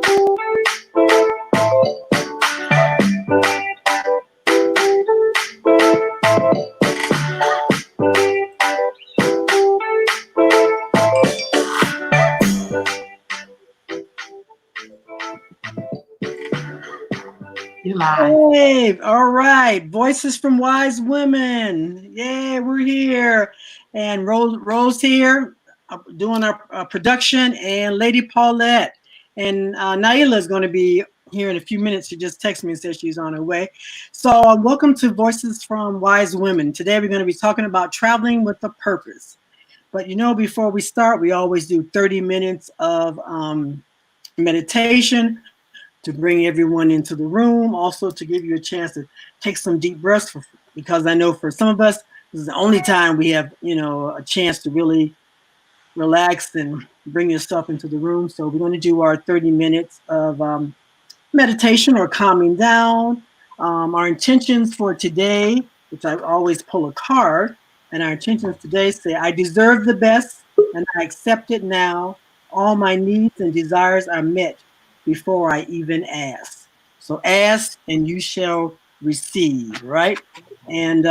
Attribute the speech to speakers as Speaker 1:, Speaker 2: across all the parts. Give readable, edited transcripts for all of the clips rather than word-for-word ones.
Speaker 1: Hey, all right. Voices from Wise Women. Yeah, we're here. And Rose here doing our production, and Lady Paulette. And Naila is going to be here in a few minutes. She just texted me and said she's on her way. So welcome to Voices from Wise Women. Today we're going to be talking about traveling with a purpose. But you know, before we start, we always do 30 minutes of meditation to bring everyone into the room, also to give you a chance to take some deep breaths, because I know for some of us, this is the only time we have, you know, a chance to really relax and bring yourself into the room. So we're going to do our 30 minutes of meditation or calming down. Our intentions for today, which I always pull a card, and our intentions today say, I deserve the best and I accept it now. All my needs and desires are met before I even ask. So ask and you shall receive, right? And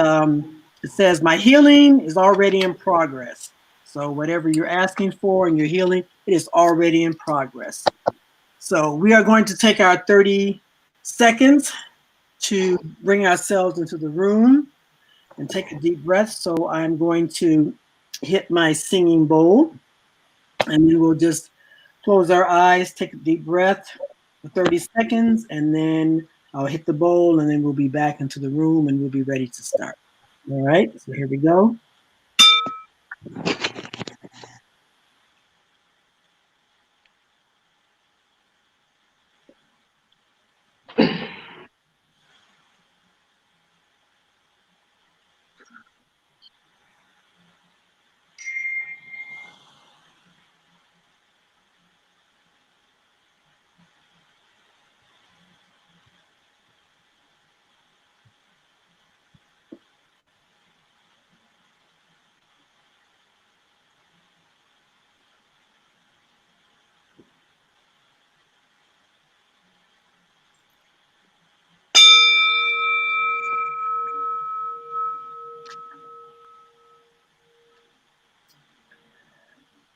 Speaker 1: it says, my healing is already in progress. So whatever you're asking for and your healing, it is already in progress. So we are going to take our 30 seconds to bring ourselves into the room and take a deep breath. So I'm going to hit my singing bowl, and then we'll just close our eyes, take a deep breath for 30 seconds, and then I'll hit the bowl, and then we'll be back into the room and we'll be ready to start. All right, so here we go.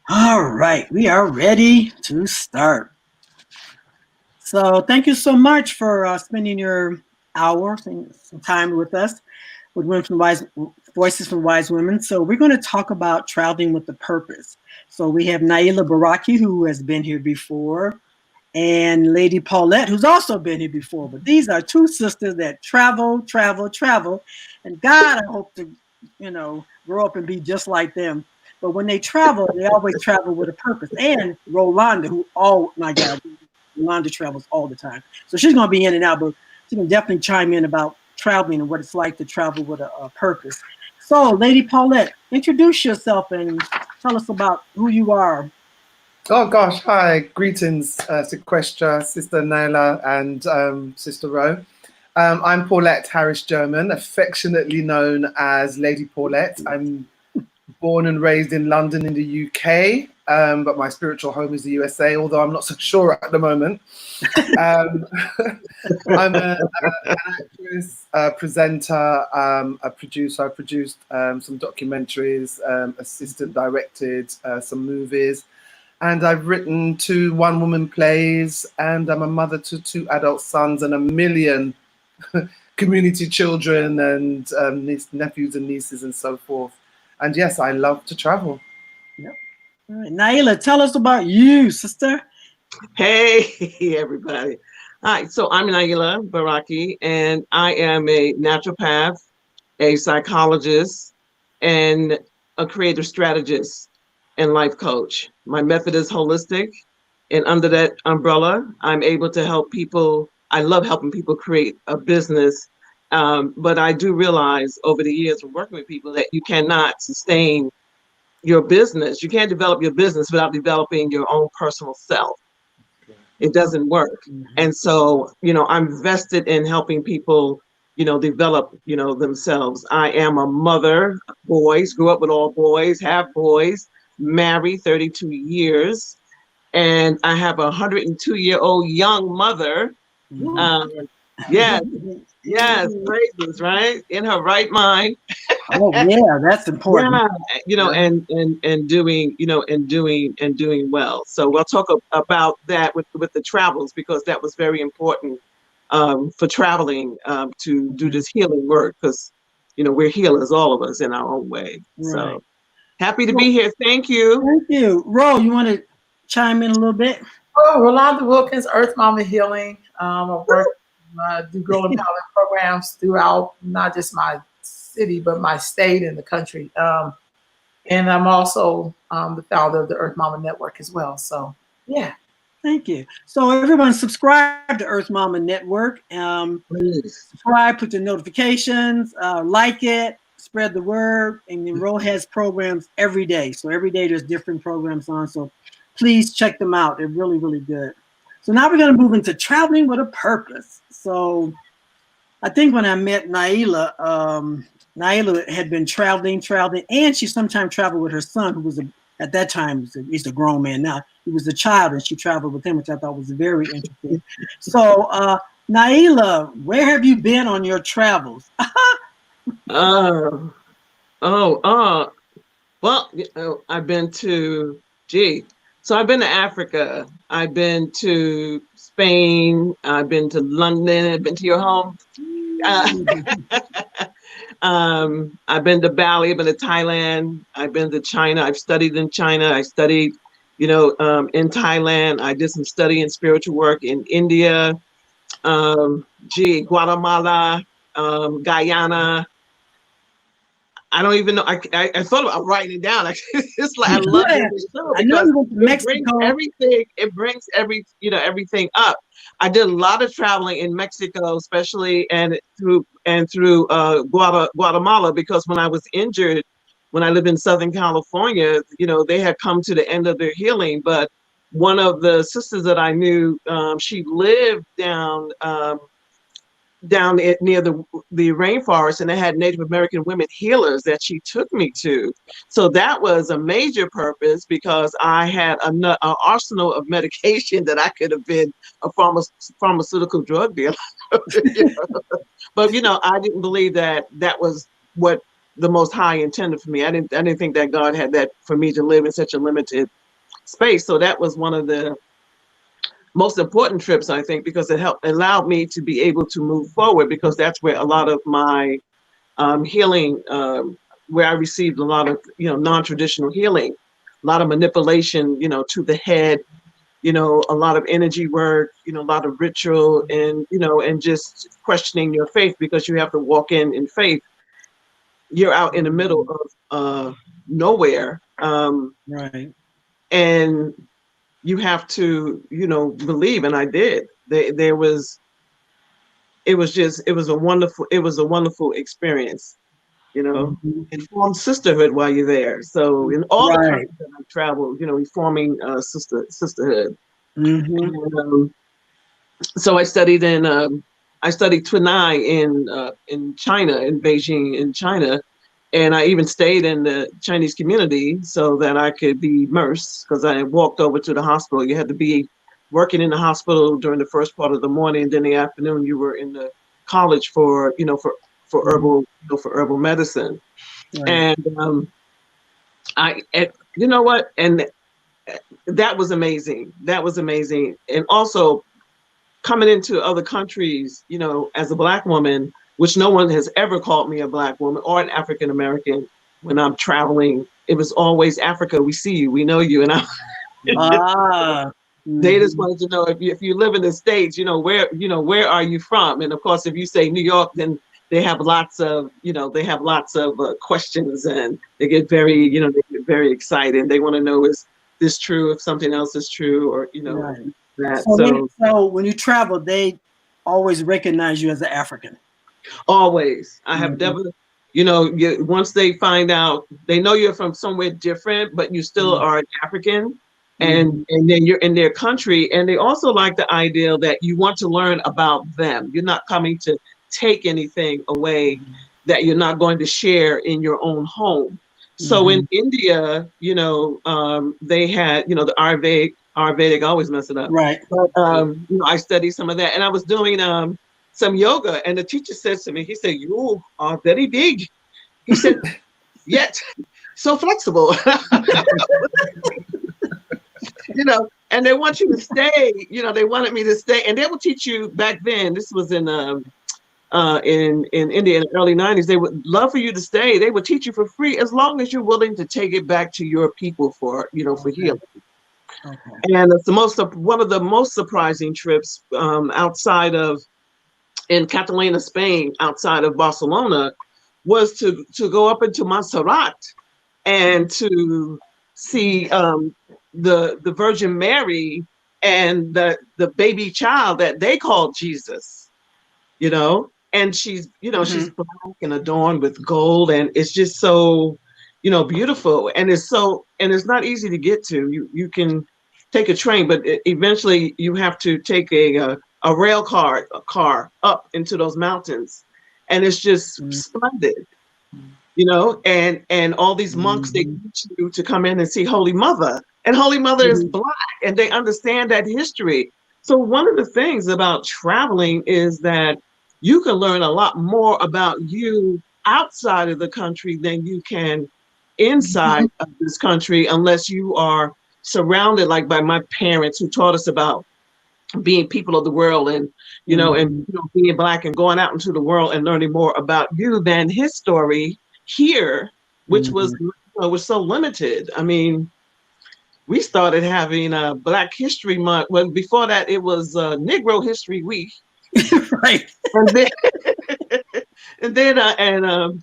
Speaker 1: All right, we are ready to start. So thank you so much for spending your hour, some time with us, with Voices from Wise Women. So we're going to talk about traveling with a purpose. So we have Naila Baraki, who has been here before, and Lady Paulette, who's also been here before. But these are two sisters that travel. And God, I hope to, you know, grow up and be just like them. But when they travel, they always travel with a purpose. And Rolanda, who, oh my God, Rolanda travels all the time. So she's going to be in and out, but she can definitely chime in about traveling and what it's like to travel with a purpose. So, Lady Paulette, introduce yourself and tell us about who you are.
Speaker 2: Oh gosh, hi, greetings, Shquestra, Sister Naila and Sister Ro. I'm Paulette Harris-German, affectionately known as Lady Paulette. I'm born and raised in London in the UK, but my spiritual home is the USA, although I'm not so sure at the moment. I'm an actress, a presenter, a producer. I produced some documentaries, assistant directed some movies. And I've written 2 one-woman plays, and I'm a mother to 2 adult sons and 1 million community children and nephews and nieces and so forth. And yes, I love to travel.
Speaker 1: Yep. All right. Naila, tell us about you, sister.
Speaker 3: Hey, everybody. Hi, so I'm Naila Baraki, and I am a naturopath, a psychologist, and a creative strategist and life coach. My method is holistic, and under that umbrella, I'm able to help people. I love helping people create a business, but I do realize over the years of working with people that you cannot sustain your business. You can't develop your business without developing your own personal self. It doesn't work. And so, you know, I'm vested in helping people, you know, develop, you know, themselves. I am a mother, boys, grew up with all boys, have boys, married 32 years. and I have a 102-year-old young mother. Um, yes, yes, praises, right? In her right mind.
Speaker 1: Oh yeah, that's important.
Speaker 3: Yeah, and doing, and doing well. So we'll talk about that with the travels, because that was very important for traveling to do this healing work, because we're healers, all of us in our own way.
Speaker 1: Right.
Speaker 3: So happy to
Speaker 1: Well,
Speaker 3: be here. Thank you.
Speaker 1: thank you. Ro, you want to chime in a little bit?
Speaker 4: Oh, Rolanda Wilkins, Earth Mama Healing. I work, do girl empowerment programs throughout not just my city, but my state and the country. And I'm also the founder of the Earth Mama Network as well. So, yeah.
Speaker 1: Thank you. So everyone subscribe to Earth Mama Network.
Speaker 3: Please.
Speaker 1: Subscribe, put the notifications, like it, spread the word. And then Ro has programs every day. So every day there's different programs on. So please check them out. They're really, really good. So now we're going to move into traveling with a purpose. So I think when I met Naila, Naila had been traveling, and she sometimes traveled with her son, who was at that time, he's a grown man now. He was a child, and she traveled with him, which I thought was very interesting. So, Naila, where have you been on your travels?
Speaker 3: Well, I've been to, so I've been to Africa. I've been to Spain. I've been to London. I've been to your home. I've been to Bali. I've been to Thailand. I've been to China. I've studied in China. I studied, in Thailand. I did some study in spiritual work in India. Guatemala, Guyana. I don't even know. I thought about writing it down. It's like I love this show because it brings everything. It brings everything up. I did a lot of traveling in Mexico, especially and through Guatemala, because when I was injured, when I lived in Southern California, they had come to the end of their healing. But one of the sisters that I knew, she lived down near the rainforest, and they had Native American women healers that she took me to. So that was a major purpose, because I had an arsenal of medication that I could have been a pharmaceutical drug dealer. But I didn't believe that was what the Most High intended for me. I didn't think that God had that for me to live in such a limited space. So that was one of the most important trips, I think, because it allowed me to be able to move forward, because that's where a lot of my healing, where I received a lot of, non-traditional healing, a lot of manipulation, to the head, a lot of energy work, a lot of ritual, and, and just questioning your faith, because you have to walk in faith. You're out in the middle of nowhere.
Speaker 1: Right.
Speaker 3: And you have to, believe, and I did. It was a wonderful experience. It formed sisterhood while you're there. So in all the countries that I've traveled, we forming sisterhood. And, so I studied Tunai in China, in Beijing, in China. And I even stayed in the Chinese community so that I could be immersed, because I walked over to the hospital. You had to be working in the hospital during the first part of the morning, and then in the afternoon you were in the college for herbal herbal medicine. Right. And and that was amazing. That was amazing. And also coming into other countries, as a Black woman, which no one has ever called me a Black woman or an African American when I'm traveling. It was always Africa. We see you, we know you, and they just wanted to know if you live in the States, where are you from? And of course, if you say New York, then they have lots of questions, and they get very excited. They want to know, is this true? If something else is true, or that.
Speaker 1: So when you travel, they always recognize you as an African.
Speaker 3: Always. I have never, once they find out, they know you're from somewhere different, but you still are an African, and then you're in their country. And they also like the idea that you want to learn about them. You're not coming to take anything away that you're not going to share in your own home. So in India, they had, the Ayurvedic, I always mess it up.
Speaker 1: Right.
Speaker 3: But you know, I studied some of that, and I was doing some yoga, and the teacher said to me, he said, "You are very big." He said, "Yet so flexible." You know, and they want you to stay. You know, they wanted me to stay, and they will teach you back then. This was in India in the early 90s. They would love for you to stay. They would teach you for free as long as you're willing to take it back to your people for, you know, for healing.
Speaker 1: Okay.
Speaker 3: And it's one of the most surprising trips outside of in Catalunya, Spain, outside of Barcelona, was to go up into Montserrat and to see the Virgin Mary and the baby child that they called Jesus, you know, and she's, you know, she's black and adorned with gold, and it's just so, you know, beautiful, and it's not easy to get to. You can take a train, but eventually you have to take a rail car up into those mountains, and it's just splendid. You know, and all these monks, they teach you to come in and see Holy Mother. And Holy Mother is black, and they understand that history. So one of the things about traveling is that you can learn a lot more about you outside of the country than you can inside of this country, unless you are surrounded like by my parents who taught us about being people of the world, and you know, and you know, being black and going out into the world and learning more about you than his story here, which was, you know, was so limited. I mean, we started having Black History Month. Well, before that, it was Negro History Week,
Speaker 1: Right.
Speaker 3: and then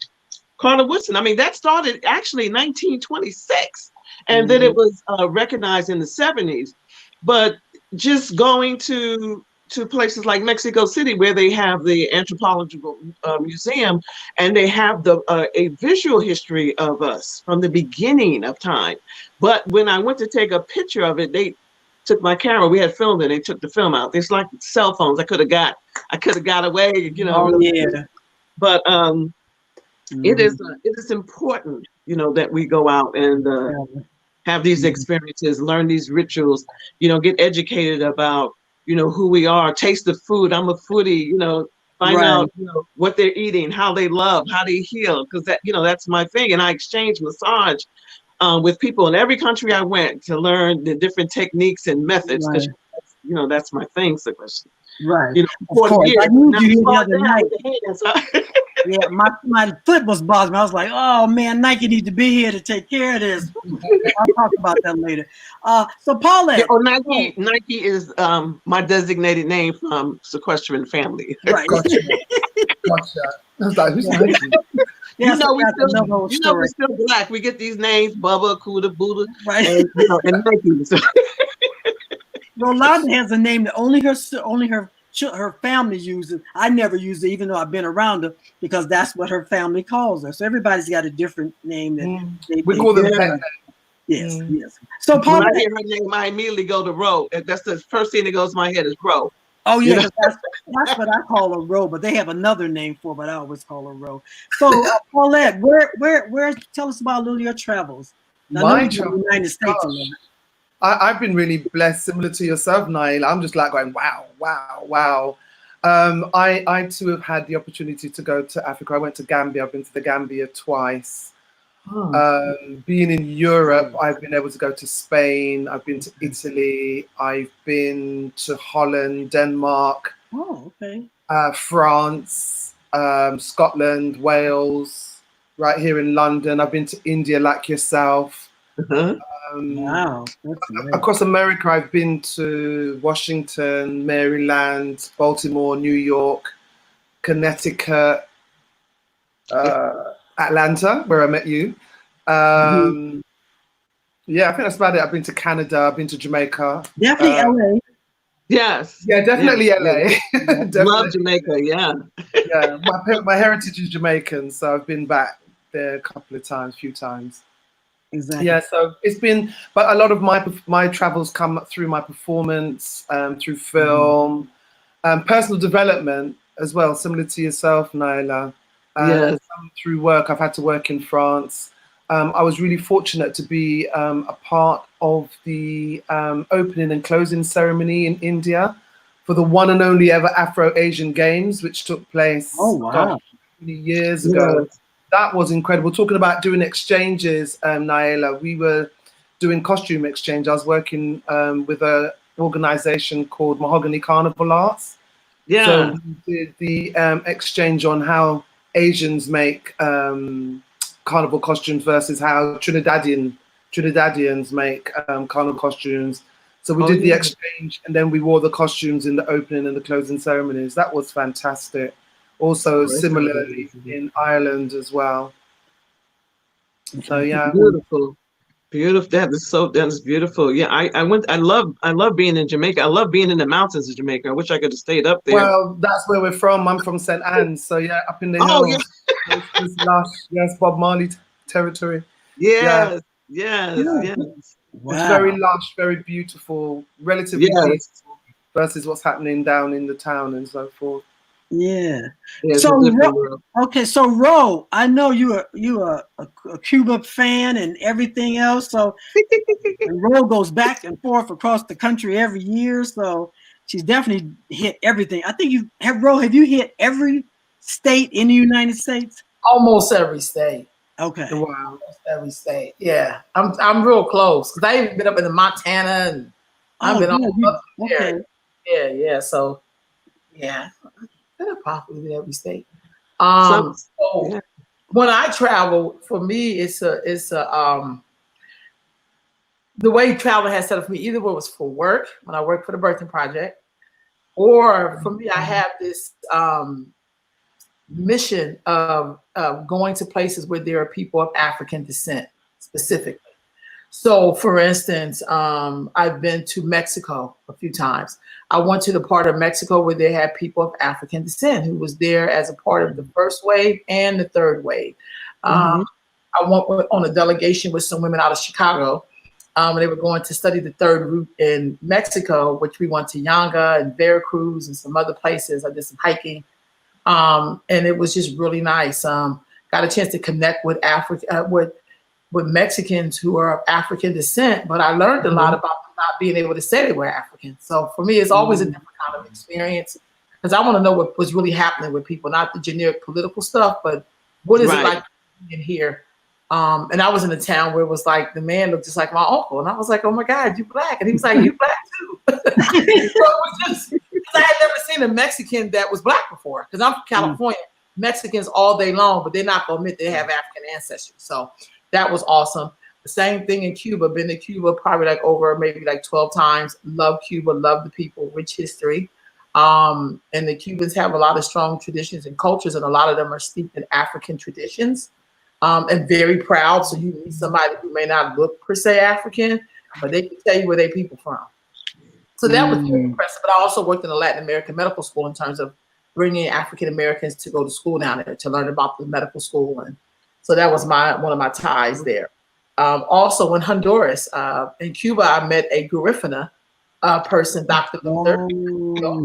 Speaker 3: Carter Woodson. I mean, that started actually in 1926, and then it was recognized in the 70s. But just going to places like Mexico City, where they have the anthropological museum, and they have a visual history of us from the beginning of time. But when I went to take a picture of it, they took my camera. We had filmed it. They took the film out. It's like cell phones. I could have got away, you know.
Speaker 1: Oh, yeah.
Speaker 3: But it is important, you know, that we go out and have these experiences, learn these rituals, you know, get educated about, you know, who we are, taste the food. I'm a foodie, you know, find out, you know, what they're eating, how they love, how they heal, because that, you know, that's my thing. And I exchange massage with people in every country I went to learn the different techniques and methods, because, you know, that's my thing, Shquestra.
Speaker 1: Right.
Speaker 3: You know,
Speaker 1: Of course. I need you here the other night. Yeah, my foot was bothering me. I was like, oh man, Nike needs to be here to take care of this. I'll talk about that later. So Paulette.
Speaker 3: Yeah, Nike is my designated name from Sequestrian family.
Speaker 1: Right.
Speaker 2: Gotcha. I was like, who's Nike?
Speaker 3: You know, we're still black. We get these names, Bubba, Kuda, Buddha,
Speaker 1: right?
Speaker 3: And, you know, and Nike. So.
Speaker 1: Rolanda has a name that only her family uses. I never use it, even though I've been around her, because that's what her family calls her. So everybody's got a different name that
Speaker 2: we call them pen.
Speaker 1: Yes, yes. So Paul,
Speaker 3: when I hear her name, I immediately go to Ro. That's the first thing that goes to my head is Ro.
Speaker 1: Oh yeah, you know? that's what I call her, Ro, but they have another name for, but I always call her Ro. So Paulette, where? Tell us about a little of your travels.
Speaker 2: My travels,
Speaker 1: in the United States.
Speaker 2: I've been really blessed, similar to yourself, Nail. I'm just like going, wow. I too have had the opportunity to go to Africa. I went to Gambia. I've been to the Gambia twice. Being in Europe, I've been able to go to Spain. I've been to Italy. I've been to Holland, Denmark.
Speaker 1: Oh, okay.
Speaker 2: France, Scotland, Wales. Right here in London. I've been to India, like yourself.
Speaker 1: Wow.
Speaker 2: Across America, I've been to Washington, Maryland, Baltimore, New York, Connecticut, Atlanta, where I met you. Yeah, I think that's about it. I've been to Canada, I've been to Jamaica.
Speaker 1: Definitely LA.
Speaker 3: Yes.
Speaker 2: Yeah, definitely LA.
Speaker 3: Definitely. Love Jamaica, yeah.
Speaker 2: Yeah, my heritage is Jamaican, so I've been back there a few times.
Speaker 1: Exactly.
Speaker 2: Yeah, so it's been, but a lot of my travels come through my performance, through film, personal development as well, similar to yourself, Naila.
Speaker 3: Yes.
Speaker 2: Through work, I've had to work in France. I was really fortunate to be a part of the opening and closing ceremony in India for the one and only ever Afro-Asian Games, which took place,
Speaker 1: Oh, wow.
Speaker 2: gosh, many years ago.
Speaker 3: Yes.
Speaker 2: That was incredible. Talking about doing exchanges, Naila, we were doing costume exchange. I was working with an organization called Mahogany Carnival Arts.
Speaker 3: Yeah.
Speaker 2: So we did the exchange on how Asians make carnival costumes versus how Trinidadians make carnival costumes. So we did the exchange, and then we wore the costumes in the opening and the closing ceremonies. That was fantastic. Also, similarly in Ireland as well. So yeah,
Speaker 3: Beautiful. Beautiful. That is beautiful. Yeah, I love being in Jamaica. I love being in the mountains of Jamaica. I wish I could have stayed up there.
Speaker 2: well, that's where we're from. I'm from St. Anne's, so yeah, up in the
Speaker 3: Oh,
Speaker 2: hills. It's lush. Yes, Bob Marley territory.
Speaker 3: yes, yes,
Speaker 1: Yeah.
Speaker 3: yes.
Speaker 1: Wow.
Speaker 2: It's very lush, very beautiful, relatively
Speaker 3: Yes.
Speaker 2: peaceful versus what's happening down in the town and so forth.
Speaker 1: Yeah.
Speaker 3: Yeah, it's
Speaker 1: So,
Speaker 3: a different world.
Speaker 1: okay, so Ro, I know you are a Cuba fan and everything else. So and Ro goes back and forth across the country every year. So she's definitely hit everything. I think have you hit every state in the United States?
Speaker 4: Almost every state.
Speaker 1: Okay.
Speaker 2: Wow.
Speaker 4: Almost every state. Yeah, I'm real close because I even been up in the Montana and I've been all up there.
Speaker 1: Okay.
Speaker 4: Yeah. So yeah, I've probably been every state.
Speaker 3: So,
Speaker 4: So when I travel, for me, it's a the way travel has set up for me. Either it was for work when I worked for the Birthing Project, or for me, I have this mission of going to places where there are people of African descent specifically. So, for instance, I've been to Mexico a few times. I went to the part of Mexico where they had people of African descent who was there as a part of the first wave and the third wave. I went on a delegation with some women out of Chicago. They were going to study the third route in Mexico, which we went to Yanga and Veracruz and some other places. I did some hiking. And it was just really nice. Got a chance to connect with with Mexicans who are of African descent, but I learned a lot about them not being able to say they were African. So for me, it's always a different kind of experience because I want to know what was really happening with people, not the generic political stuff, but what is it like in here? And I was in a town where it was like the man looked just like my uncle, and I was like, "Oh my God, you black?" And he was like, "You black too." So it was just because I had never seen a Mexican that was black before. Because I'm from California, Mexicans all day long, but they're not gonna admit they have African ancestry. So that was awesome. The same thing in Cuba. Been to Cuba probably like over maybe like 12 times. Love Cuba, love the people, rich history. And the Cubans have a lot of strong traditions and cultures, and a lot of them are steeped in African traditions. And very proud. So you meet somebody who may not look per se African, but they can tell you where they people from. So that was very impressive. But I also worked in a Latin American medical school in terms of bringing African Americans to go to school down there to learn about the medical school. And so that was one of my ties there. Also in Honduras, in Cuba, I met a Garifuna person, Dr. Luther.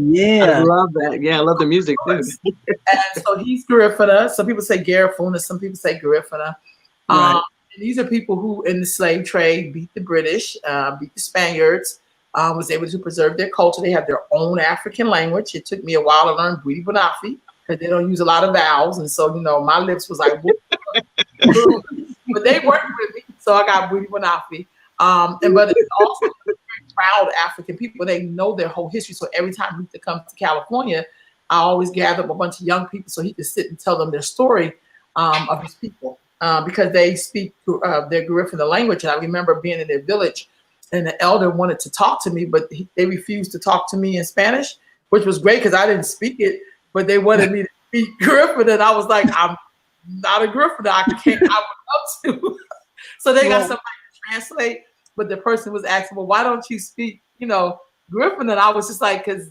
Speaker 1: Yeah.
Speaker 3: I love that. Yeah, I love the music too.
Speaker 4: And so he's Garifuna. Some people say Garifuna, some people say Garifuna.
Speaker 1: Right.
Speaker 4: And these are people who in the slave trade beat the British, beat the Spaniards, was able to preserve their culture. They have their own African language. It took me a while to learn Bwiti Bonafi because they don't use a lot of vowels. And so, you know, my lips was like, but they worked with me. So I got Bwiti Bonafi. But it's also very proud African people. They know their whole history. So every time Luther comes to California, I always gather up a bunch of young people so he could sit and tell them their story of his people because they speak their Garifuna language. And I remember being in their village and the elder wanted to talk to me, but they refused to talk to me in Spanish, which was great because I didn't speak it, but they wanted me to speak Garifuna. And I was like, I'm not a Garifuna. I would love to. So they got somebody to translate, but the person was asking, well, why don't you speak, you know, Garifuna? And I was just like, because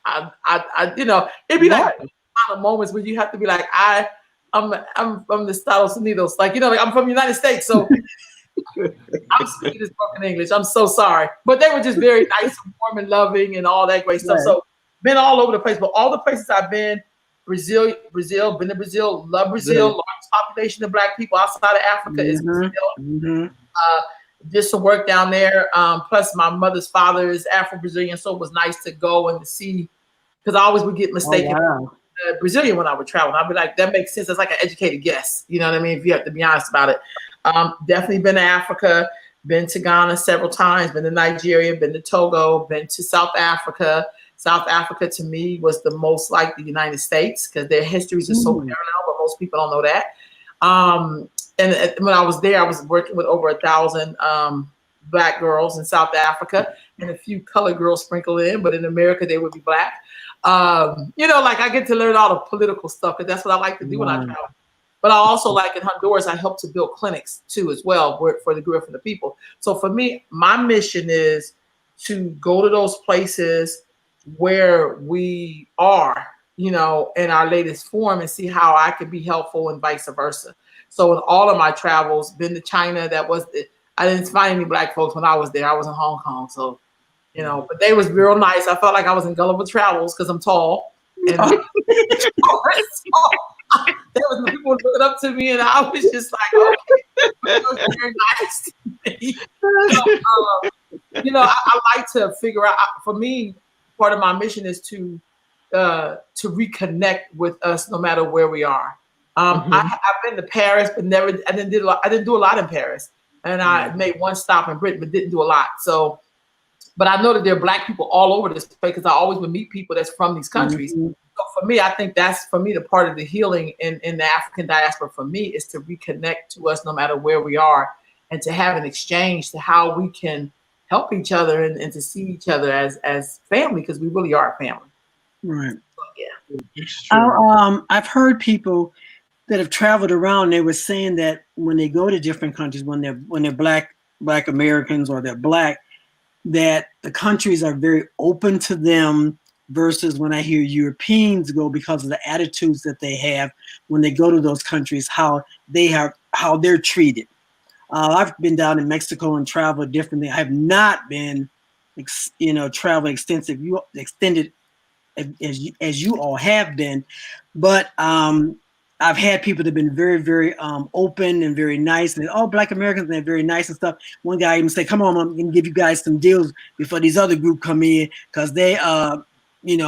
Speaker 4: I you know, it'd be like kind of moments where you have to be like, I'm from the Estados Unidos, like, you know, like I'm from the United States, so I'm speaking this broken English. I'm so sorry, but they were just very nice and warm and loving and all that great stuff. So been all over the place, but all the places I've been, Brazil, been to Brazil, love Brazil. Largest population of Black people outside of Africa is Brazil. Did some work down there. Plus, my mother's father is Afro-Brazilian, so it was nice to go and to see, because I always would get mistaken Brazilian when I would travel. I'd be like, that makes sense. That's like an educated guess. You know what I mean? If you have to be honest about it. Definitely been to Africa, been to Ghana several times, been to Nigeria, been to Togo, been to South Africa. South Africa to me was the most like the United States because their histories are so parallel, but most people don't know that. And when I was there, I was working with over 1,000 Black girls in South Africa and a few colored girls sprinkled in, but in America, they would be Black. You know, like I get to learn all the political stuff because that's what I like to do when I travel. But I also, like in Honduras, I help to build clinics too as well for the good for the people. So for me, my mission is to go to those places where we are, you know, in our latest form and see how I could be helpful and vice versa. So in all of my travels, been to China, I didn't find any Black folks when I was there. I was in Hong Kong. So, you know, but they was real nice. I felt like I was in Gulliver Travels because I'm tall. And there was people looking up to me and I was just like, okay, that was very nice to me. So, you know, I like to figure out, for me, part of my mission is to reconnect with us no matter where we are. I've been to Paris, but I didn't do a lot in Paris. And I made one stop in Britain, but didn't do a lot. So, but I know that there are Black people all over this place because I always would meet people that's from these countries. So for me, I think that's, for me, the part of the healing in the African diaspora for me is to reconnect to us no matter where we are and to have an exchange to how we can help each other and to see each other as family, because we really are a family.
Speaker 1: Right.
Speaker 4: So,
Speaker 1: yeah. I've heard people that have traveled around, they were saying that when they go to different countries, when they're Black Americans or they're Black, that the countries are very open to them versus when I hear Europeans go, because of the attitudes that they have when they go to those countries, how they're treated. I've been down in Mexico and traveled differently. I have not been, traveling extended as you all have been, but I've had people that have been very, very open and very nice, and all Black Americans, and they're very nice and stuff. One guy even said, "Come on, I'm gonna give you guys some deals before these other group come in, because they, I ain't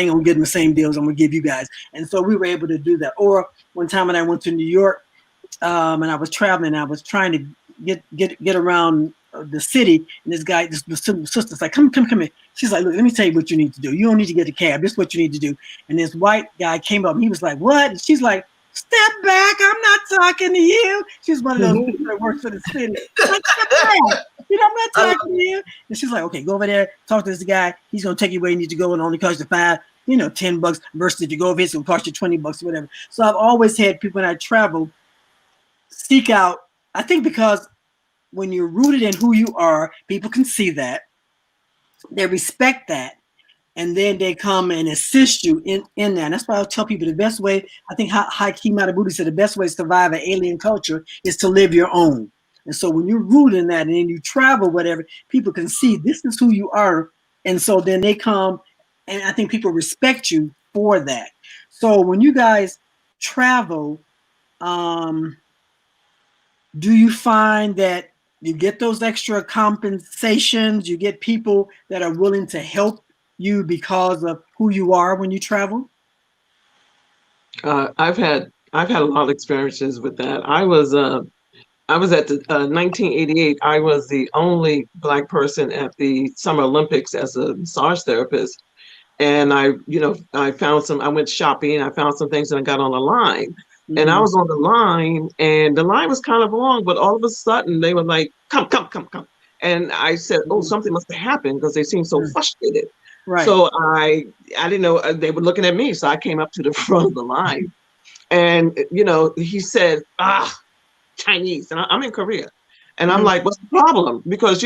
Speaker 1: gonna give them the same deals I'm gonna give you guys." And so we were able to do that. Or one time when I went to New York, and I was traveling, I was trying to get around the city, and this sister's like, come here. She's like, "Look, let me tell you what you need to do. You don't need to get a cab. This is what you need to do." And this white guy came up, and he was like, "What?" And she's like, "Step back, I'm not talking to you." She's one of those people that works for the city. Like, "Step back. I'm not talking to you." And she's like, "Okay, go over there, talk to this guy. He's gonna take you where you need to go, and only cost you $10 versus if you go over here, it's gonna cost you $20 or whatever." So I've always had people when I travel seek out, I think because when you're rooted in who you are, people can see that, they respect that, and then they come and assist you in that. And that's why I tell people the best way, I think Hakeem Matabuti said, the best way to survive an alien culture is to live your own. And so when you're rooted in that and then you travel, whatever, people can see this is who you are. And so then they come, and I think people respect you for that. So when you guys travel, do you find that you get those extra compensations? You get people that are willing to help you because of who you are when you travel?
Speaker 3: I've had a lot of experiences with that. I was at the 1988. I was the only Black person at the Summer Olympics as a massage therapist, and I went shopping. I found some things, and I got on the line. And I was on the line, and the line was kind of long, but all of a sudden they were like, come. And I said, "Oh, something must have happened," because they seemed so frustrated. Right. So I didn't know they were looking at me. So I came up to the front of the line, and, he said, Chinese, and I'm in Korea. And I'm like, "What's the problem?" Because,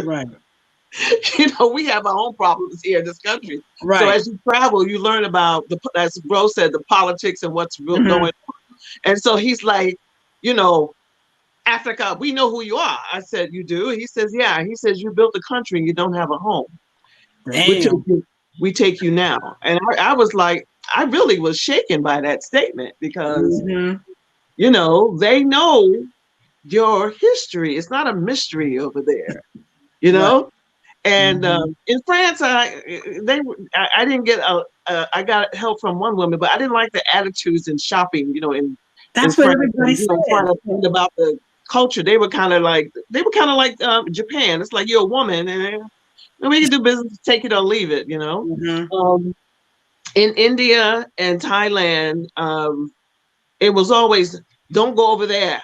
Speaker 1: right.
Speaker 3: We have our own problems here in this country.
Speaker 1: Right.
Speaker 3: So as you travel, you learn about, as Bro said, the politics and what's going on. And so he's like, "Africa, we know who you are." I said, "You do?" He says, "Yeah." He says, "You built a country and you don't have a home. We take you now." And I was like, I really was shaken by that statement because,
Speaker 1: Mhm.
Speaker 3: you know, they know your history. It's not a mystery over there, you
Speaker 1: Right.
Speaker 3: know? And
Speaker 1: Mhm.
Speaker 3: in France, I didn't get I got help from one woman, but I didn't like the attitudes in shopping, you know, in
Speaker 1: That's what
Speaker 3: France,
Speaker 1: everybody
Speaker 3: and, you know, trying
Speaker 1: says.
Speaker 3: to think about the culture. They were kind of like Japan. It's like you're a woman, and we can do business, take it or leave it, you know.
Speaker 1: Mhm.
Speaker 3: In India and Thailand, it was always, don't go over there.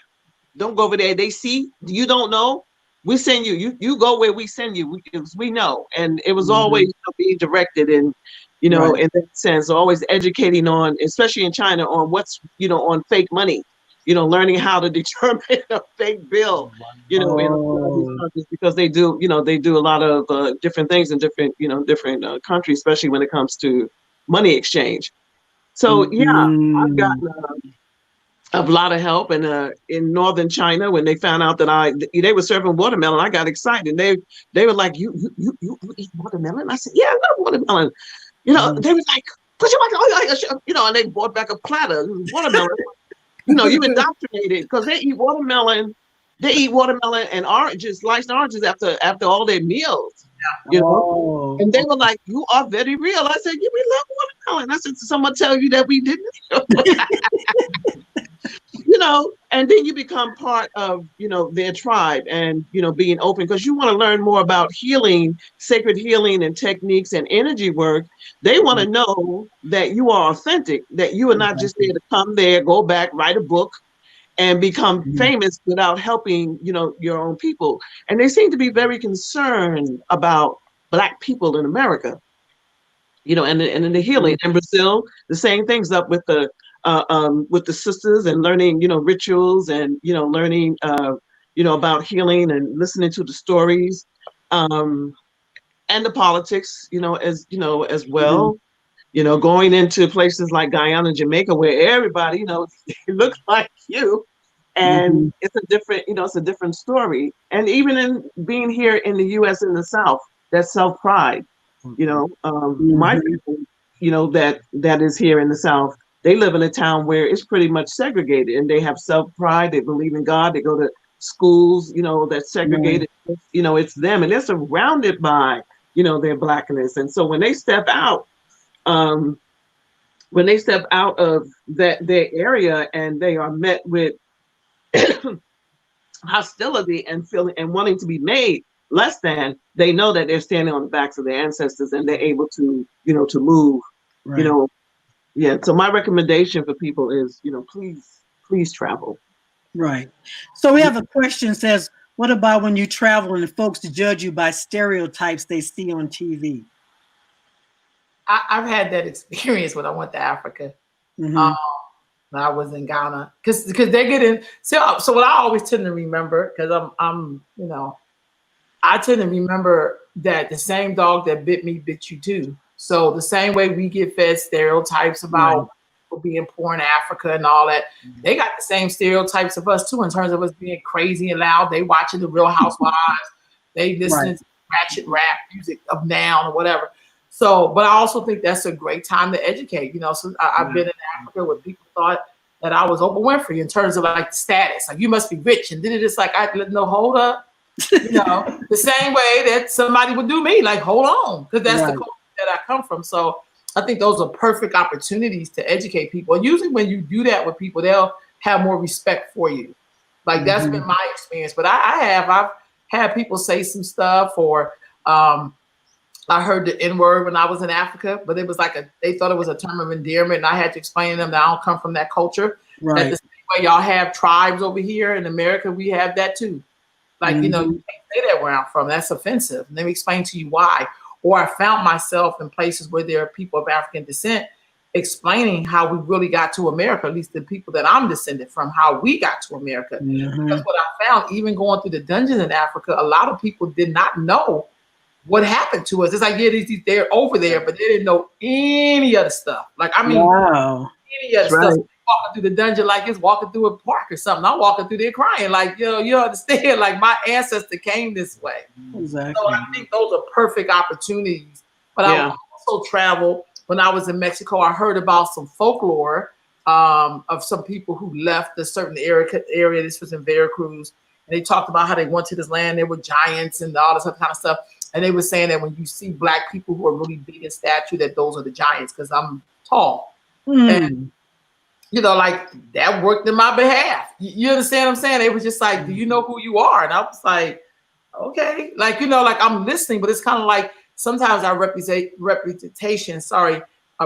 Speaker 3: Don't go over there. They see you don't know. We send you. You go where we send you. We know. And it was always,
Speaker 1: Mhm.
Speaker 3: you know, being directed in, you know,
Speaker 1: Right.
Speaker 3: in that sense, always educating on, especially in China, on what's, you know, on fake money. You know, learning how to determine a fake bill. You know, in a lot of these
Speaker 1: Oh.
Speaker 3: countries, because they do, you know, they do a lot of different things in different, you know, different countries, especially when it comes to money exchange. So yeah, I've
Speaker 1: Mhm.
Speaker 3: gotten a lot of help. And in northern China, when they found out that they were serving watermelon, I got excited. They were like, you eat watermelon? I said, yeah, I love watermelon. You know,
Speaker 1: Mhm.
Speaker 3: they was like, put your you know, and they brought back a platter. It was watermelon. You know, you indoctrinated because they eat watermelon. They eat watermelon and oranges, sliced oranges after all their meals. You know,
Speaker 1: Oh.
Speaker 3: and they were like, "You are very real." I said, "Yeah, we love watermelon." I said, "Did someone tell you that we didn't?" You know, and then you become part of, you know, their tribe, and, you know, being open because you want to learn more about healing, sacred healing and techniques and energy work. They want to know that you are authentic, that you are not just there
Speaker 1: Exactly.
Speaker 3: to come there, go back, write a book and become
Speaker 1: Mhm.
Speaker 3: famous without helping, you know, your own people. And they seem to be very concerned about Black people in America, you know, and in the healing.
Speaker 1: Mhm.
Speaker 3: In Brazil, the same things up with the sisters and learning, you know, rituals and, you know, learning, you know, about healing and listening to the stories, um, and the politics, you know, as
Speaker 1: Mhm.
Speaker 3: well. You know, going into places like Guyana, Jamaica, where everybody, you know, looks like you, and
Speaker 1: Mhm.
Speaker 3: it's a different, you know, it's a different story. And even in being here in the U.S. in the South, that self pride, you know, my
Speaker 1: Mhm.
Speaker 3: people, you know, that is here in the South, they live in a town where it's pretty much segregated, and they have self pride. They believe in God. They go to schools, you know, that's
Speaker 1: Right.
Speaker 3: segregated. You know, it's them, and they're surrounded by, you know, their Blackness. And so um, when they step out of their area and they are met with hostility and feeling and wanting to be made less than, they know that they're standing on the backs of their ancestors, and they're able to, you know, to move, you
Speaker 1: Right.
Speaker 3: know. Yeah. So my recommendation for people is, you know, please travel.
Speaker 1: Right. So we have a question says, what about when you travel and the folks to judge you by stereotypes they see on TV?
Speaker 4: I've had that experience when I went to Africa. Um,
Speaker 1: Mm-hmm.
Speaker 4: when I was in Ghana, because they're getting so what I always tend to remember, because I'm you know, I tend to remember that the same dog that bit me bit you too. So the same way we get fed stereotypes
Speaker 1: Right.
Speaker 4: about people being poor in Africa and all that, they got the same stereotypes of us too in terms of us being crazy and loud. They watching the Real Housewives, they
Speaker 1: Right.
Speaker 4: listening to ratchet rap music of now or whatever. So, but I also think that's a great time to educate. You know, so I've been in Africa where people thought that I was Oprah Winfrey in terms of like the status, like you must be rich, and then it's like I no hold up, you know, the same way that somebody would do me, like, hold on, because that's the
Speaker 1: Right.
Speaker 4: culture that I come from. So I think those are perfect opportunities to educate people. And usually when you do that with people, they'll have more respect for you. Like that's
Speaker 1: Mm-hmm.
Speaker 4: been my experience. But I've had people say some stuff, or I heard the N word when I was in Africa, but it was like they thought it was a term of endearment. And I had to explain to them that I don't come from that culture. That
Speaker 1: Right.
Speaker 4: the same way y'all have tribes over here in America, we have that too. Like, you know, you
Speaker 1: Mm-hmm.
Speaker 4: can't say that where I'm from. That's offensive. Let me explain to you why. Or I found myself in places where there are people of African descent explaining how we really got to America, at least the people that I'm descended from, how we got to America.
Speaker 1: Mm-hmm.
Speaker 4: Because what I found, even going through the dungeons in Africa, a lot of people did not know what happened to us. It's like, yeah, they're over there, but they didn't know any of the stuff. Like, I mean,
Speaker 1: Wow.
Speaker 4: any of the
Speaker 3: That's
Speaker 4: stuff.
Speaker 3: right.
Speaker 4: Walking through the dungeon like it's walking through a park or something. I'm walking through there crying, like, you know, you understand, like my ancestor came this way. So
Speaker 1: Exactly.
Speaker 4: I think those are perfect opportunities. But I would
Speaker 3: Yeah.
Speaker 4: also travel, when I was in Mexico, I heard about some folklore of some people who left a certain area. This was in Veracruz. And they talked about how they went to this land. There were giants and all this other kind of stuff. And they were saying that when you see Black people who are really big in stature, that those are the giants, because I'm tall. And, you know, like that worked in my behalf. You understand what I'm saying? They were just like, do you know who you are? And I was like, okay. Like, you know, like I'm listening, but it's kind of like sometimes our reputation,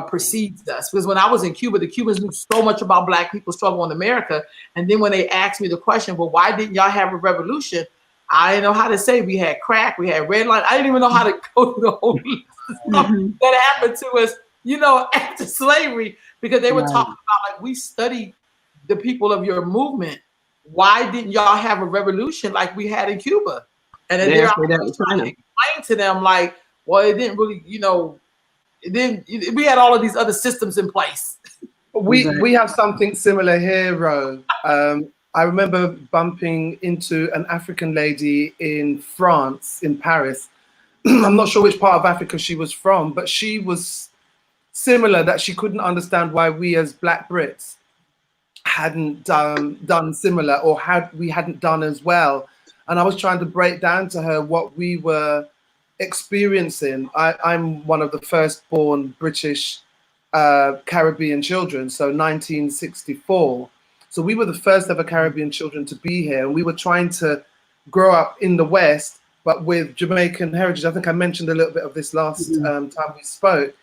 Speaker 4: precedes us. Because when I was in Cuba, the Cubans knew so much about Black people's struggle in America. And then when they asked me the question, well, why didn't y'all have a revolution? I didn't know how to say. We had crack, we had red line. I didn't even know how to go through the whole list of stuff that happened to us, you know, after slavery, because they were talking about, like, we studied the people of your movement. Why didn't y'all have a revolution like we had in Cuba? And then they're trying to explain to them, like, well, it didn't really, you know, we had all of these other systems in place.
Speaker 2: We have something similar here, Ro. I remember bumping into an African lady in France, in Paris. I'm not sure which part of Africa she was from, but she was similar, that she couldn't understand why we as Black Brits hadn't done similar, or we hadn't done as well. And I was trying to break down to her what we were experiencing. I'm one of the first-born British Caribbean children, so 1964. So we were the first ever Caribbean children to be here, and we were trying to grow up in the West, but with Jamaican heritage. I think I mentioned a little bit of this last time we spoke.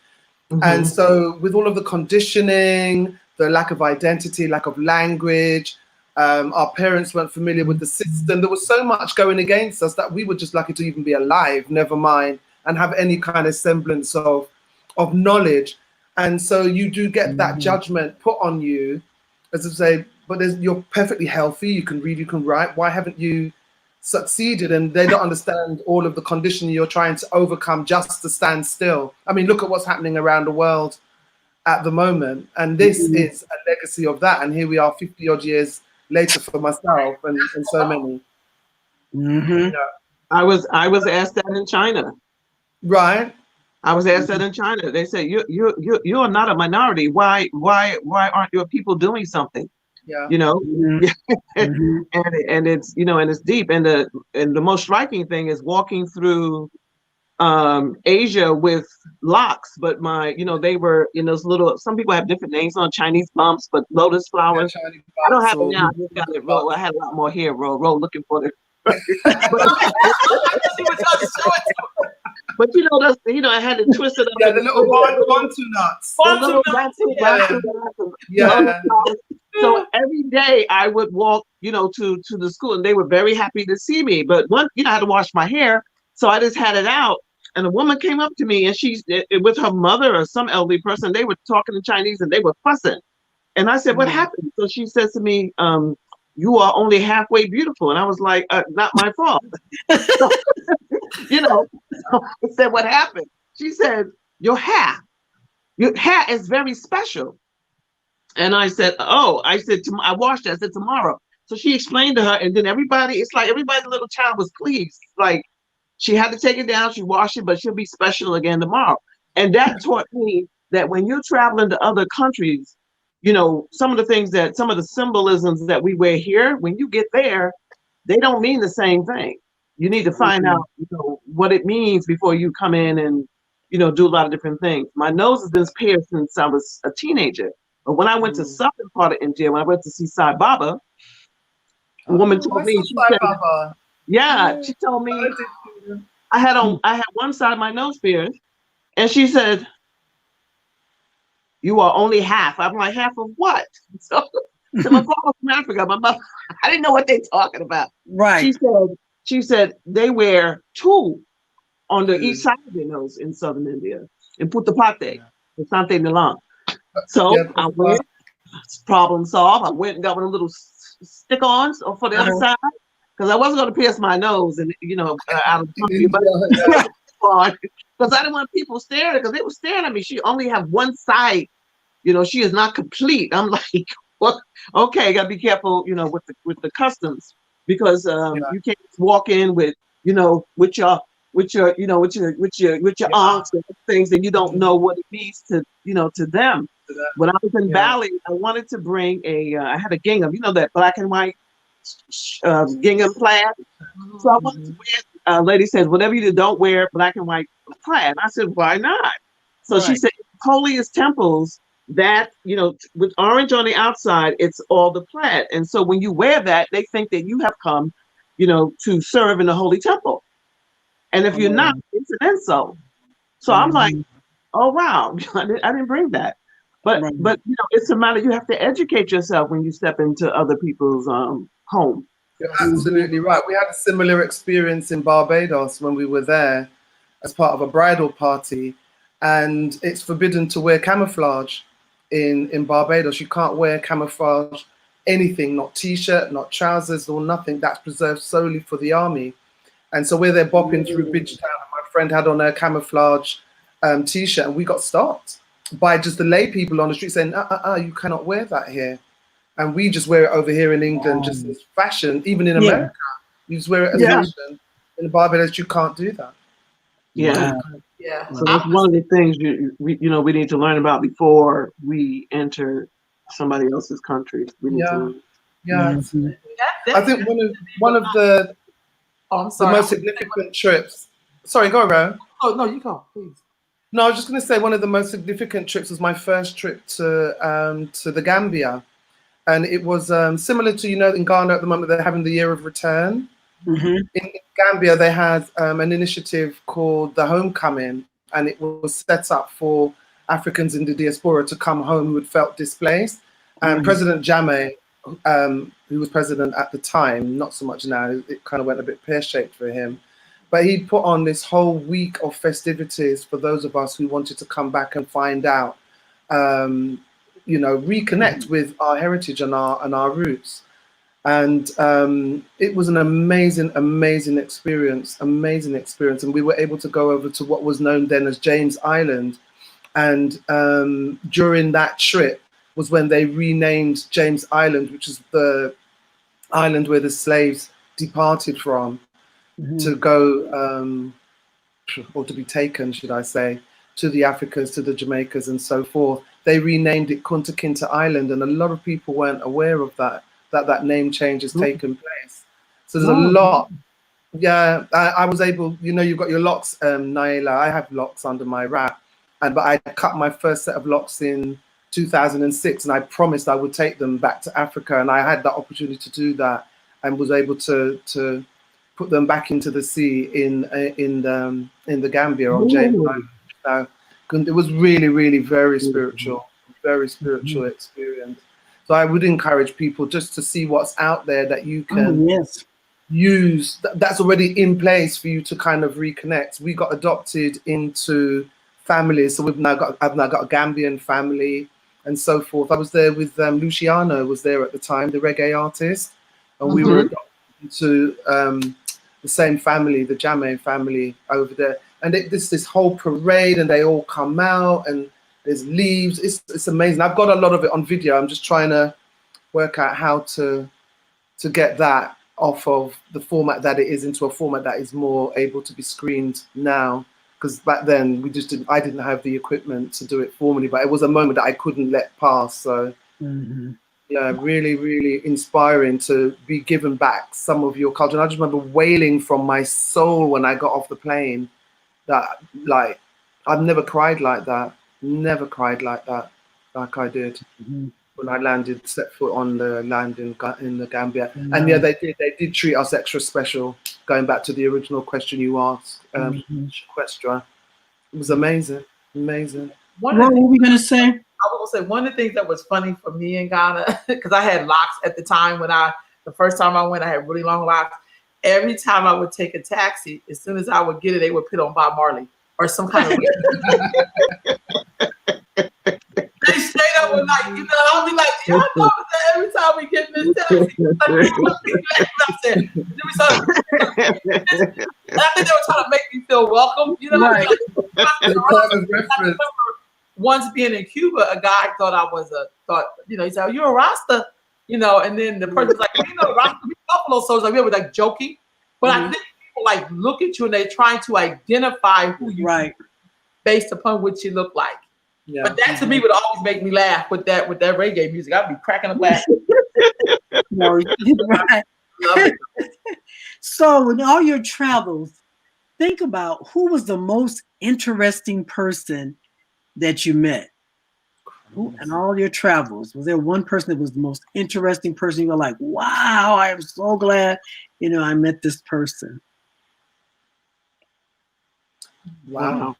Speaker 2: And so with all of the conditioning, the lack of identity, lack of language, our parents weren't familiar with the system. There was so much going against us that we were just lucky to even be alive, never mind, and have any kind of semblance of knowledge. And so you do get that judgment put on you, as I say, but you're perfectly healthy, you can read, you can write, why haven't you succeeded? And they don't understand all of the conditioning you're trying to overcome just to stand still. I mean, look at what's happening around the world at the moment. And this is a legacy of that. And here we are 50 odd years later for myself and so many. You know.
Speaker 3: I was asked that in China.
Speaker 2: Right.
Speaker 3: I was asked that in China. They said, you are not a minority. Why aren't your people doing something?
Speaker 2: Yeah.
Speaker 3: You know, and it's, you know, and it's deep. And the most striking thing is walking through Asia with locks, but you know, they were in those little, some people have different names on, Chinese bumps, but lotus flowers.
Speaker 2: Yeah,
Speaker 3: I don't have it now. I just got it roll. I had a lot more hair roll looking for it. But you know, that's, you know, I had to twist it up.
Speaker 2: Yeah, the little bantu nuts.
Speaker 3: Yeah. So every day I would walk, you know, to the school, and they were very happy to see me. But you know, I had to wash my hair, so I just had it out. And a woman came up to me, and she's with her mother or some elderly person. They were talking in Chinese, and they were fussing. And I said, "What happened?" So she says to me, "You are only halfway beautiful." And I was like, "Not my fault." So, you know, so I said, "What happened?" She said, Your hair is very special." And I said, "Oh," I said, I washed it. I said, "Tomorrow." So she explained to her, and then it's like everybody's little child was pleased. Like, she had to take it down, she washed it, but she'll be special again tomorrow. And that taught me that when you're traveling to other countries, you know, some of the symbolisms that we wear here, when you get there, they don't mean the same thing. You need to find out, you know, what it means before you come in and, you know, do a lot of different things. My nose has been pierced since I was a teenager. But when I went to southern part of India, when I went to see Sai Baba, a woman told me, she told me I had one side of my nose pierced, and she said, "You are only half." I'm like, "Half of what?" So my father was from Africa. My mother, I didn't know what they're talking about.
Speaker 1: Right.
Speaker 3: She said they wear two on the east side of their nose in southern India, in Puttapate, in Sante Nilang. So I went, problem solved. I went and got one of the little stick-ons for the other side, because I wasn't going to pierce my nose and, you know, out of the country, but because I didn't want people staring, because they were staring at me. She only have one side, you know, she is not complete. I'm like, well, okay, got to be careful, you know, with the customs, because you can't walk in with, you know, with your with your, you know, with your aunts and things, and you don't know what it means to, you know, to them. When I was in Bali, I wanted to bring I had a gingham, you know, that black and white gingham plaid. So I wanted to wear, lady says, whatever you do, don't wear black and white plaid. I said, why not? So she said, holiest temples, that, you know, with orange on the outside, it's all the plaid. And so when you wear that, they think that you have come, you know, to serve in the holy temple. And if you're not, it's an insult. So I'm like, oh, wow, I didn't bring that. But you know, it's a matter, you have to educate yourself when you step into other people's home.
Speaker 2: You're absolutely right. We had a similar experience in Barbados when we were there as part of a bridal party, and it's forbidden to wear camouflage in Barbados. You can't wear camouflage anything, not t-shirt, not trousers, or nothing. That's preserved solely for the army. And so we're there bopping through Bridgetown, and my friend had on a camouflage t-shirt, and we got stopped by just the lay people on the street saying, you cannot wear that here. And we just wear it over here in England, just as fashion. Even in America, you just wear it as fashion. In Barbados, you can't do that.
Speaker 3: Yeah.
Speaker 4: Yeah.
Speaker 3: So that's one of the things we need to learn about before we enter somebody else's country. We need to.
Speaker 2: Yeah. I think one of the the most significant trips. Sorry, go, Ro.
Speaker 4: Oh no, you go, please.
Speaker 2: No, I was just going to say one of the most significant trips was my first trip to the Gambia, and it was similar to, you know, in Ghana at the moment they're having the Year of Return. In Gambia they had an initiative called the Homecoming, and it was set up for Africans in the diaspora to come home who had felt displaced. And President Jammeh, who was president at the time, not so much now, it kind of went a bit pear-shaped for him, but he put on this whole week of festivities for those of us who wanted to come back and find out, you know, reconnect with our heritage and our roots. And it was an amazing experience. And we were able to go over to what was known then as James Island. And during that trip was when they renamed James Island, which is the island where the slaves departed from to go, or to be taken, should I say, to the Africas, to the Jamaicas and so forth. They renamed it Kunta Kinte Island, and a lot of people weren't aware of that name change has taken place. So there's a lot. Yeah, I was able, you know, you've got your locks, Naila. I have locks under my wrap, but I cut my first set of locks in 2006, and I promised I would take them back to Africa, and I had that opportunity to do that, and was able to put them back into the sea in the Gambia on James Island. So it was really very spiritual experience. So I would encourage people just to see what's out there that you can use, that's already in place for you to kind of reconnect. We got adopted into families, so I've now got a Gambian family and so forth. I was there with Luciano was there at the time, the reggae artist, and we were adopted into the same family, the Jammeh family over there. And this whole parade, and they all come out, and there's leaves. It's amazing. I've got a lot of it on video. I'm just trying to work out how to get that off of the format that it is into a format that is more able to be screened now. Because back then I didn't have the equipment to do it formally, but it was a moment that I couldn't let pass. So yeah, really inspiring to be given back some of your culture. And I just remember wailing from my soul when I got off the plane that, like, I've never cried like that. Never cried like that, like I did when I set foot on the land in the Gambia. And yeah, they did treat us extra special. Going back to the original question you asked, Shquestra, it was amazing.
Speaker 1: What were we gonna say?
Speaker 4: I was gonna say one of the things that was funny for me in Ghana, because I had locks at the time the first time I went, I had really long locks. Every time I would take a taxi, as soon as I would get it, they would put on Bob Marley or some kind of. They straight up were like, you know, I'll be like, y'all know that every time we get in this taxi, I said, I think they were trying to make me feel welcome, you know. Right. Once being in Cuba, a guy thought, you know, he said, oh, you're a Rasta, you know, and then the person was like, you know, Rasta, we Buffalo soldiers, like we were like joking, but I think people like look at you and they're trying to identify who you are based upon what you look like.
Speaker 2: Yeah.
Speaker 4: But that to me would always make me laugh with that reggae music. I'd be cracking up laughing.
Speaker 1: No, right.
Speaker 4: Love it.
Speaker 1: So in all your travels, think about who was the most interesting person that you met. Who, in all your travels, was there one person that was the most interesting person? You were like, wow, I am so glad, I met this person.
Speaker 2: Wow.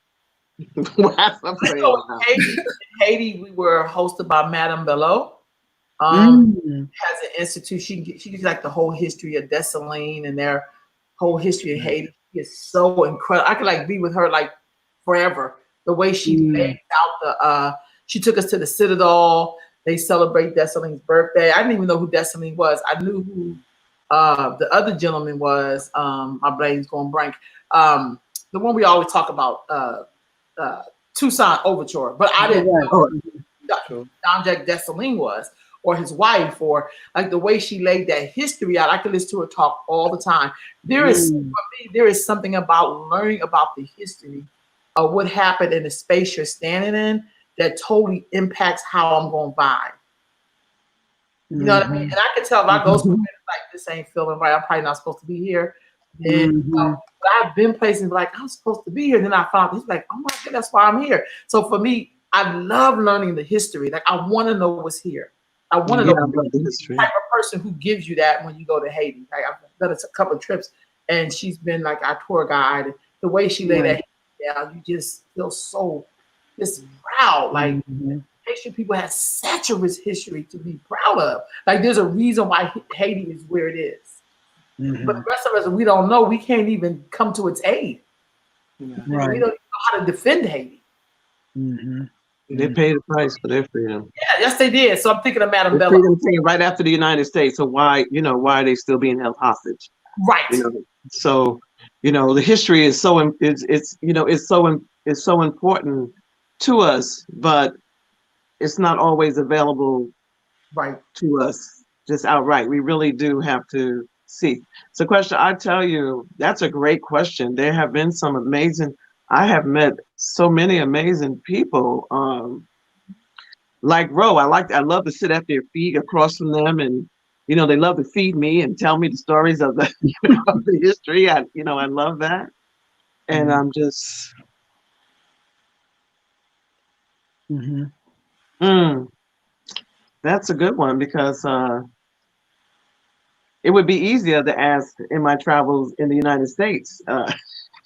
Speaker 4: Haiti, we were hosted by Madame Bello. Has an institute. She gives like the whole history of Dessalines and their whole history of Haiti. She is so incredible. I could like be with her like forever. The way she laid out she took us to the Citadel. They celebrate Dessalines' birthday. I didn't even know who Dessalines was. I knew who the other gentleman was. My brain's going blank. The one we always talk about, Toussaint Overture. But I didn't know who Jean-Jacques Dessalines was, or his wife, or like the way she laid that history out. I could listen to her talk all the time. There is, for me, there is something about learning about the history of what happened in the space you're standing in that totally impacts how I'm going to vibe. You know what I mean? And I can tell if I go somewhere like this ain't feeling right, I'm probably not supposed to be here. And but I've been places like I'm supposed to be here. And then I found he's like, oh my God, that's why I'm here. So for me, I love learning the history. Like I want to know what's here. I want to know the history. Type of person who gives you that when you go to Haiti. Like I've done a couple of trips, and she's been like our tour guide. The way she laid that down, you just feel so just proud. Like Haitian people have such a rich history to be proud of. Like there's a reason why Haiti is where it is. But the rest of us, we don't know. We can't even come to its aid. We don't even know how to defend Haiti.
Speaker 3: They paid the price for their freedom.
Speaker 4: Yeah, yes, they did. So I'm thinking of Madame Bello.
Speaker 3: Freedom came right after the United States. So why are they still being held hostage?
Speaker 4: Right.
Speaker 3: So the history is so it's so important to us, but it's not always available to us just outright. We really do have to see. So question, I tell you, that's a great question. There have been some amazing, I have met so many amazing people. Like Ro, I love to sit at their feet across from them, and they love to feed me and tell me the stories of the of the history. I love that. And I'm just that's a good one, because it would be easier to ask in my travels in the United States.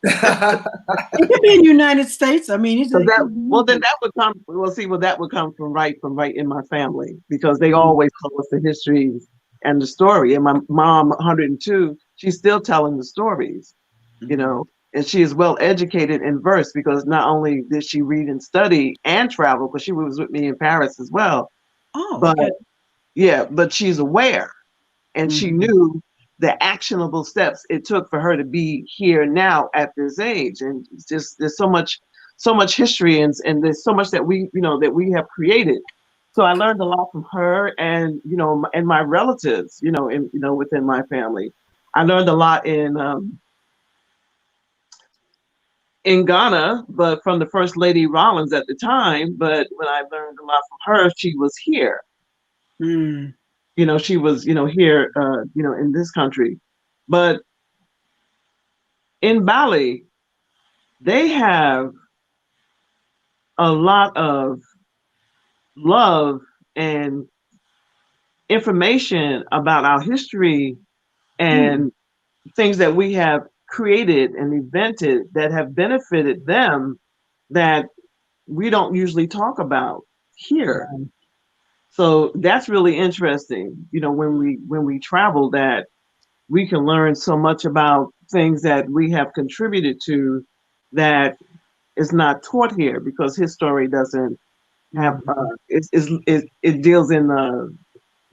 Speaker 1: It could be in the United States. I mean,
Speaker 3: that would come from right in my family, because they always tell us the histories and the story. And my mom, 102, she's still telling the stories, and she is well educated and versed, because not only did she read and study and travel, because she was with me in Paris as well. But she's aware. And she knew the actionable steps it took for her to be here now at this age. And it's just, there's so much history, and there's so much that we have created. So I learned a lot from her, and and my relatives, within my family. I learned a lot in Ghana, but from the First Lady Rollins at the time. But when I learned a lot from her, she was here. She was, here, in this country. But in Bali, they have a lot of love and information about our history and things that we have created and invented that have benefited them that we don't usually talk about here. So that's really interesting, when we travel, that we can learn so much about things that we have contributed to that is not taught here, because his story doesn't have it deals in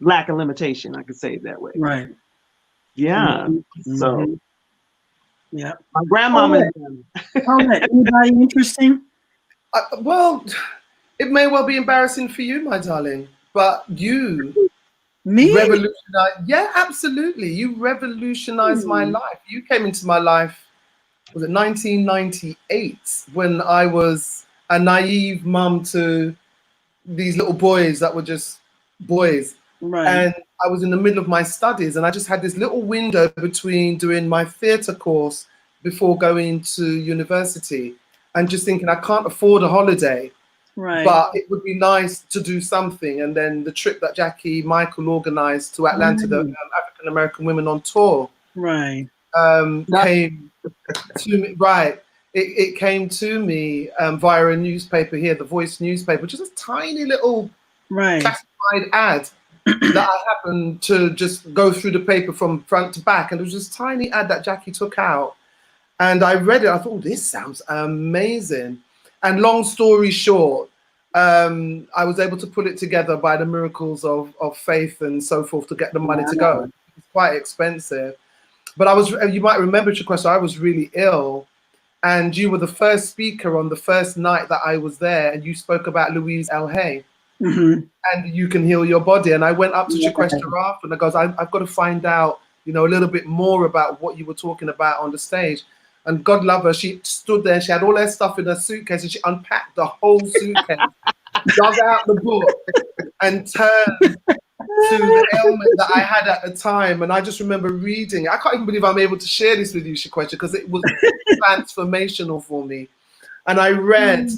Speaker 3: lack of limitation. I could say it that way.
Speaker 1: Right.
Speaker 3: Yeah. So.
Speaker 1: Yeah.
Speaker 3: My grandmama.
Speaker 1: Anybody interesting?
Speaker 2: Well, it may well be embarrassing for you, my darling, but you
Speaker 1: Me?
Speaker 2: Revolutionized. Yeah, absolutely. You revolutionized my life. You came into my life, was it 1998, when I was a naive mum to these little boys that were just boys.
Speaker 1: Right.
Speaker 2: And I was in the middle of my studies, and I just had this little window between doing my theatre course before going to university, and just thinking I can't afford a holiday.
Speaker 1: Right.
Speaker 2: But it would be nice to do something. And then the trip that Jackie Michael organized to Atlanta, the African American women on tour,
Speaker 1: Right.
Speaker 2: came to me. Right. It came to me via a newspaper here, the Voice newspaper, which is a tiny little classified ad that I happened to just go through the paper from front to back. And it was this tiny ad that Jackie took out. And I read it. I thought, oh, this sounds amazing. And long story short, I was able to put it together by the miracles of faith and so forth to get the money to go. It's quite expensive. But you might remember, Shquestra, I was really ill. And you were the first speaker on the first night that I was there. And you spoke about Louise L. Hay. And you can heal your body. And I went up to Shquestra after, and I goes, I've got to find out, a little bit more about what you were talking about on the stage. And God love her, she stood there, she had all her stuff in her suitcase, and she unpacked the whole suitcase, dug out the book, and turned to the ailment that I had at the time. And I just remember reading. I can't even believe I'm able to share this with you, Shquestra, because it was transformational for me. And I read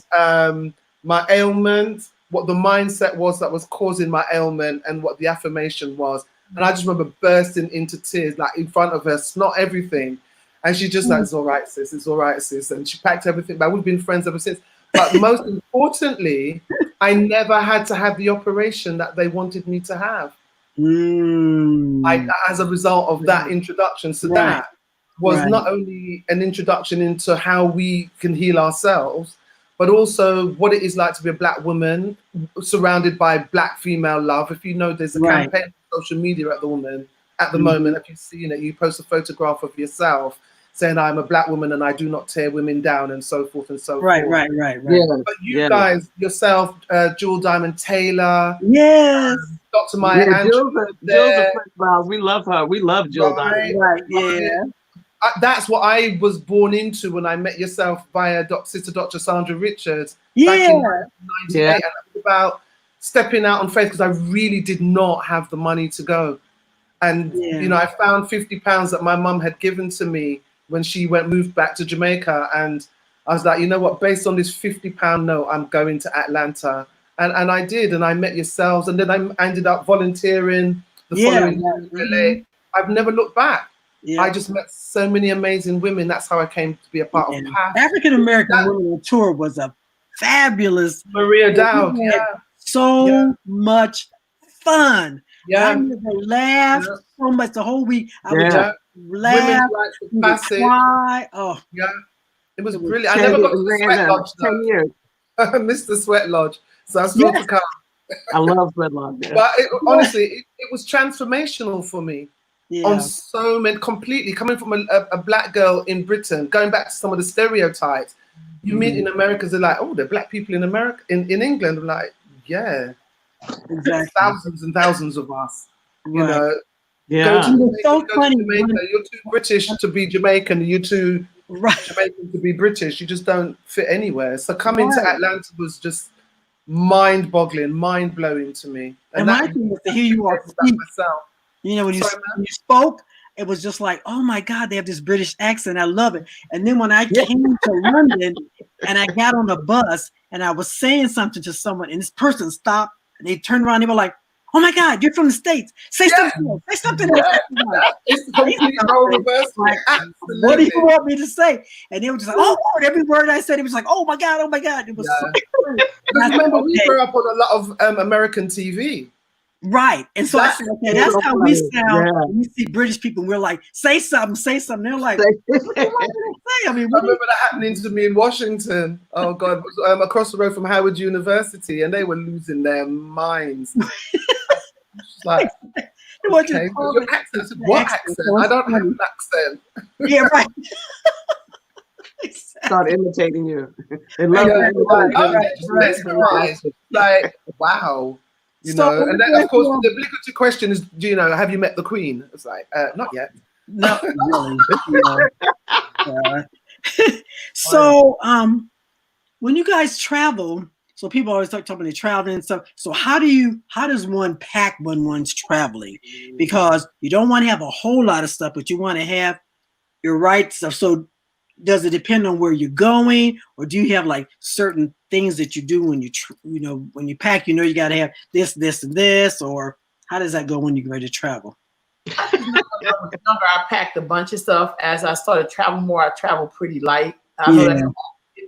Speaker 2: my ailment, what the mindset was that was causing my ailment, and what the affirmation was. And I just remember bursting into tears, like in front of her, snot everything. And she just like, it's all right, sis, it's all right, sis. And she packed everything back. We've been friends ever since. But most importantly, I never had to have the operation that they wanted me to have. As a result of that introduction. So that was not only an introduction into how we can heal ourselves, but also what it is like to be a Black woman surrounded by Black female love. If you know, there's a campaign on social media at the moment, if you've seen it, you post a photograph of yourself saying, I'm a Black woman and I do not tear women down, and so forth and so forth.
Speaker 1: Right.
Speaker 2: Yeah. But you guys, yourself, Jewel Diamond Taylor, Dr. Maya Angelou,
Speaker 3: Jill's a friend of ours. We love her. We love Jill Diamond.
Speaker 2: That's what I was born into when I met yourself via Sister Dr. Sandra Richards back in 1998. And it was about stepping out on faith, because I really did not have the money to go. And, I found £50 that my mum had given to me when she moved back to Jamaica. And I was like, you know what, based on this £50 note, I'm going to Atlanta. And I did. And I met yourselves. And then I ended up volunteering the following year in LA. I've never looked back. I just met so many amazing women. That's how I came to be a part of PATH.
Speaker 1: African American Women on Tour was a fabulous.
Speaker 2: Maria Dowd.
Speaker 1: So much fun. I never laughed so much the whole week. I would just laugh, cry. Oh,
Speaker 2: it was brilliant. I never got to the Sweat Lodge. 10 years. I missed the Sweat Lodge, so I still to come.
Speaker 3: I love Sweat Lodge.
Speaker 2: But honestly, it was transformational for me on so many, completely coming from a Black girl in Britain, going back to some of the stereotypes. You meet in America, they're like, oh, they're Black people in America, in England. I'm like, yeah.
Speaker 1: Exactly.
Speaker 2: Thousands and thousands of us, you know.
Speaker 1: Go to Jamaica,
Speaker 2: so funny. Jamaica. You're too British to be Jamaican. You're too Jamaican to be British. You just don't fit anywhere. So coming to Atlanta was just mind-boggling, mind-blowing to me.
Speaker 1: And my thing was to hear you all speak. You know, when you spoke, it was just like, oh my God, they have this British accent. I love it. And then when I came to London and I got on the bus and I was saying something to someone, and this person stopped. And they turned around, they were like, oh my God, you're from the States. Say something else. Say something else.
Speaker 2: It's completely role reverse.
Speaker 1: Like, what do you want me to say? And they were just like, oh, every word I said, it was like, oh my God, oh my God. It was so true.
Speaker 2: Remember, we grew up on a lot of American TV.
Speaker 1: Right. And so I said, okay, that's how we sound when we see British people. We're like, say something, say something. They're like, what do you want me to say? I mean,
Speaker 2: I remember that happening to me in Washington. Oh God, across the road from Howard University, and they were losing their minds. Like, okay, your accent. What accent? I don't have an accent.
Speaker 1: Yeah, right.
Speaker 3: Start imitating you. They love
Speaker 2: mesmerized. Like, wow. You
Speaker 1: So,
Speaker 2: know, and then, of course, the obligatory question is, do you know, have you met the Queen? It's like, not yet.
Speaker 1: not really. So, when you guys travel, so people always talk about they traveling and stuff. So how does one pack when one's traveling? Because you don't want to have a whole lot of stuff, but you want to have your right stuff. So does it depend on where you're going, or do you have like certain things that you do when you when you pack? You know, you got to have this, this, and this, or how does that go when you're ready to travel?
Speaker 4: When I was younger, I packed a bunch of stuff. As I started traveling more, I travel pretty light. I know that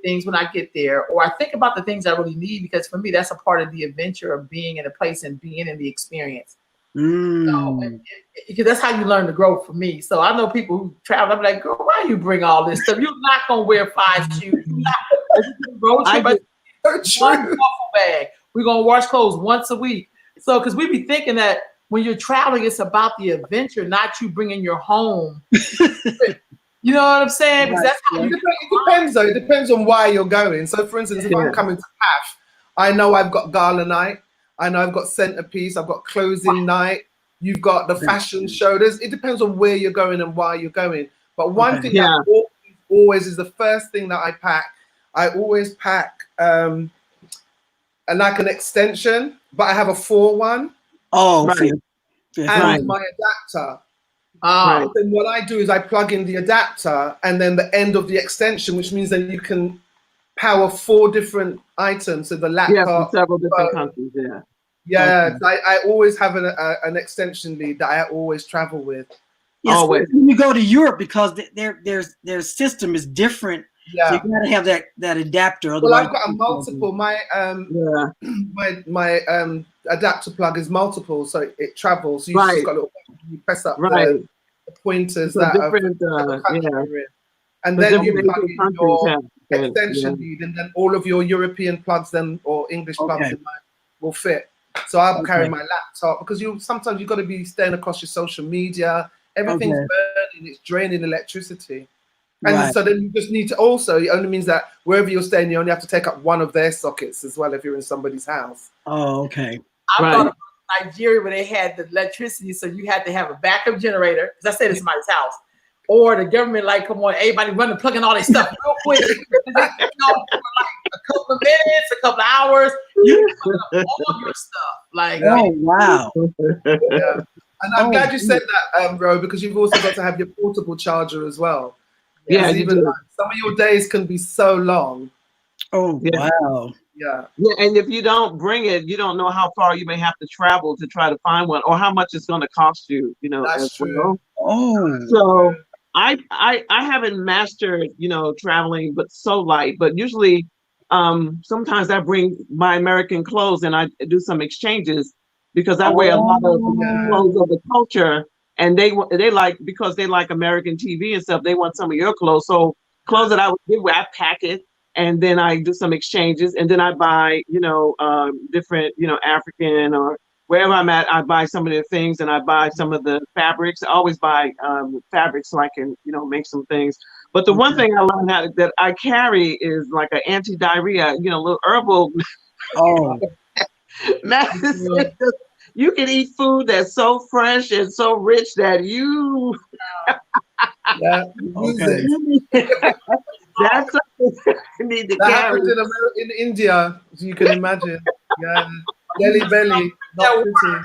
Speaker 4: things when I get there, or I think about the things I really need, because for me, that's a part of the adventure of being in a place and being in the experience. So, because that's how you learn to grow for me. So I know people who travel, I'm like, girl, why you bring all this stuff? You're not going to wear 5 shoes. You're not road trip, one duffel bag. We're going to wash clothes once a week. So, because we be thinking that when you're traveling, it's about the adventure, not you bringing your home. You know what I'm saying? Because that's how
Speaker 2: it depends, though. It depends on why you're going. So, for instance, if I'm coming to PAF, I know I've got gala night. I know I've got centerpiece. I've got closing night. You've got the fashion show. It depends on where you're going and why you're going. But one thing that always is the first thing that I pack. I always pack like an extension, but I have a 4-1.
Speaker 1: Oh,
Speaker 3: right.
Speaker 2: And my adapter. Then what I do is I plug in the adapter and then the end of the extension, which means that you can power 4 different items. So the laptop,
Speaker 3: from several different countries.
Speaker 2: I always have an extension lead that I always travel with.
Speaker 1: Yes, always. When you go to Europe, because their system is different. So you gotta have that adapter.
Speaker 2: Well, I've got a multiple. My adapter plug is multiple, so it travels. So you just got a little, you press up the pointers that
Speaker 3: different,
Speaker 2: and then you plug in your extension lead, and then all of your European plugs then or English plugs in mine will fit. So I'll carry my laptop, because sometimes you've got to be staying across your social media. Everything's burning, it's draining electricity. And so then you just need to also, it only means that wherever you're staying, you only have to take up one of their sockets as well if you're in somebody's house.
Speaker 1: Oh, okay.
Speaker 4: I thought about Nigeria where they had the electricity, so you had to have a backup generator, because I stayed in somebody's house. Or the government, like, come on, everybody running, plugging all their stuff real quick. For like a couple of minutes, a couple of hours, you can put up all your stuff. Like,
Speaker 1: oh, wow.
Speaker 2: And I'm glad you said that, Ro, because you've also got to have your portable charger as well.
Speaker 3: Yeah,
Speaker 2: even some of your days can be so long.
Speaker 1: Oh, wow.
Speaker 2: Yeah,
Speaker 3: and if you don't bring it, you don't know how far you may have to travel to try to find one, or how much it's going to cost you. You know,
Speaker 2: that's true.
Speaker 1: Oh,
Speaker 3: so I haven't mastered traveling, but so light. But usually, sometimes I bring my American clothes and I do some exchanges, because I wear a lot of clothes of the culture. And they like, because they like American TV and stuff, they want some of your clothes. So clothes that I would give, I pack it, and then I do some exchanges, and then I buy, different, African or wherever I'm at, I buy some of their things, and I buy some of the fabrics. I always buy fabrics so I can, make some things. But the one thing I learned that I carry is like an anti-diarrhea, little herbal medicine. You can eat food that's so fresh and so rich that you that's something you need to carry.
Speaker 2: Happened in India, as you can imagine. Jelly belly, not pretty.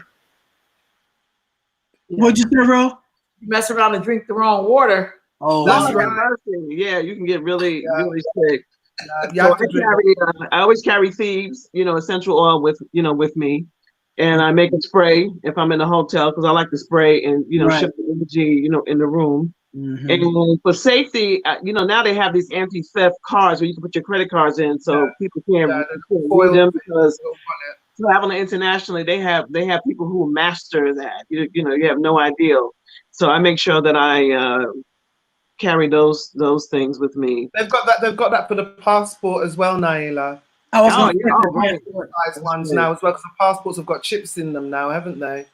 Speaker 1: What'd you say, Ro?
Speaker 4: You mess around and drink the wrong water.
Speaker 1: Oh,
Speaker 2: that's right.
Speaker 3: Yeah, you can get really sick.
Speaker 2: So
Speaker 3: I always carry Thieves, essential oil with me. And I make a spray if I'm in a hotel, because I like to spray and shift the energy in the room. And for safety, now they have these anti-theft cards where you can put your credit cards in, so people can't read them, because traveling internationally, they have people who master that. You have no idea. So I make sure that I carry those things with me.
Speaker 2: They've got that for the passport as well, Naila. Ones now as well, because the passports have got chips in them now, haven't they?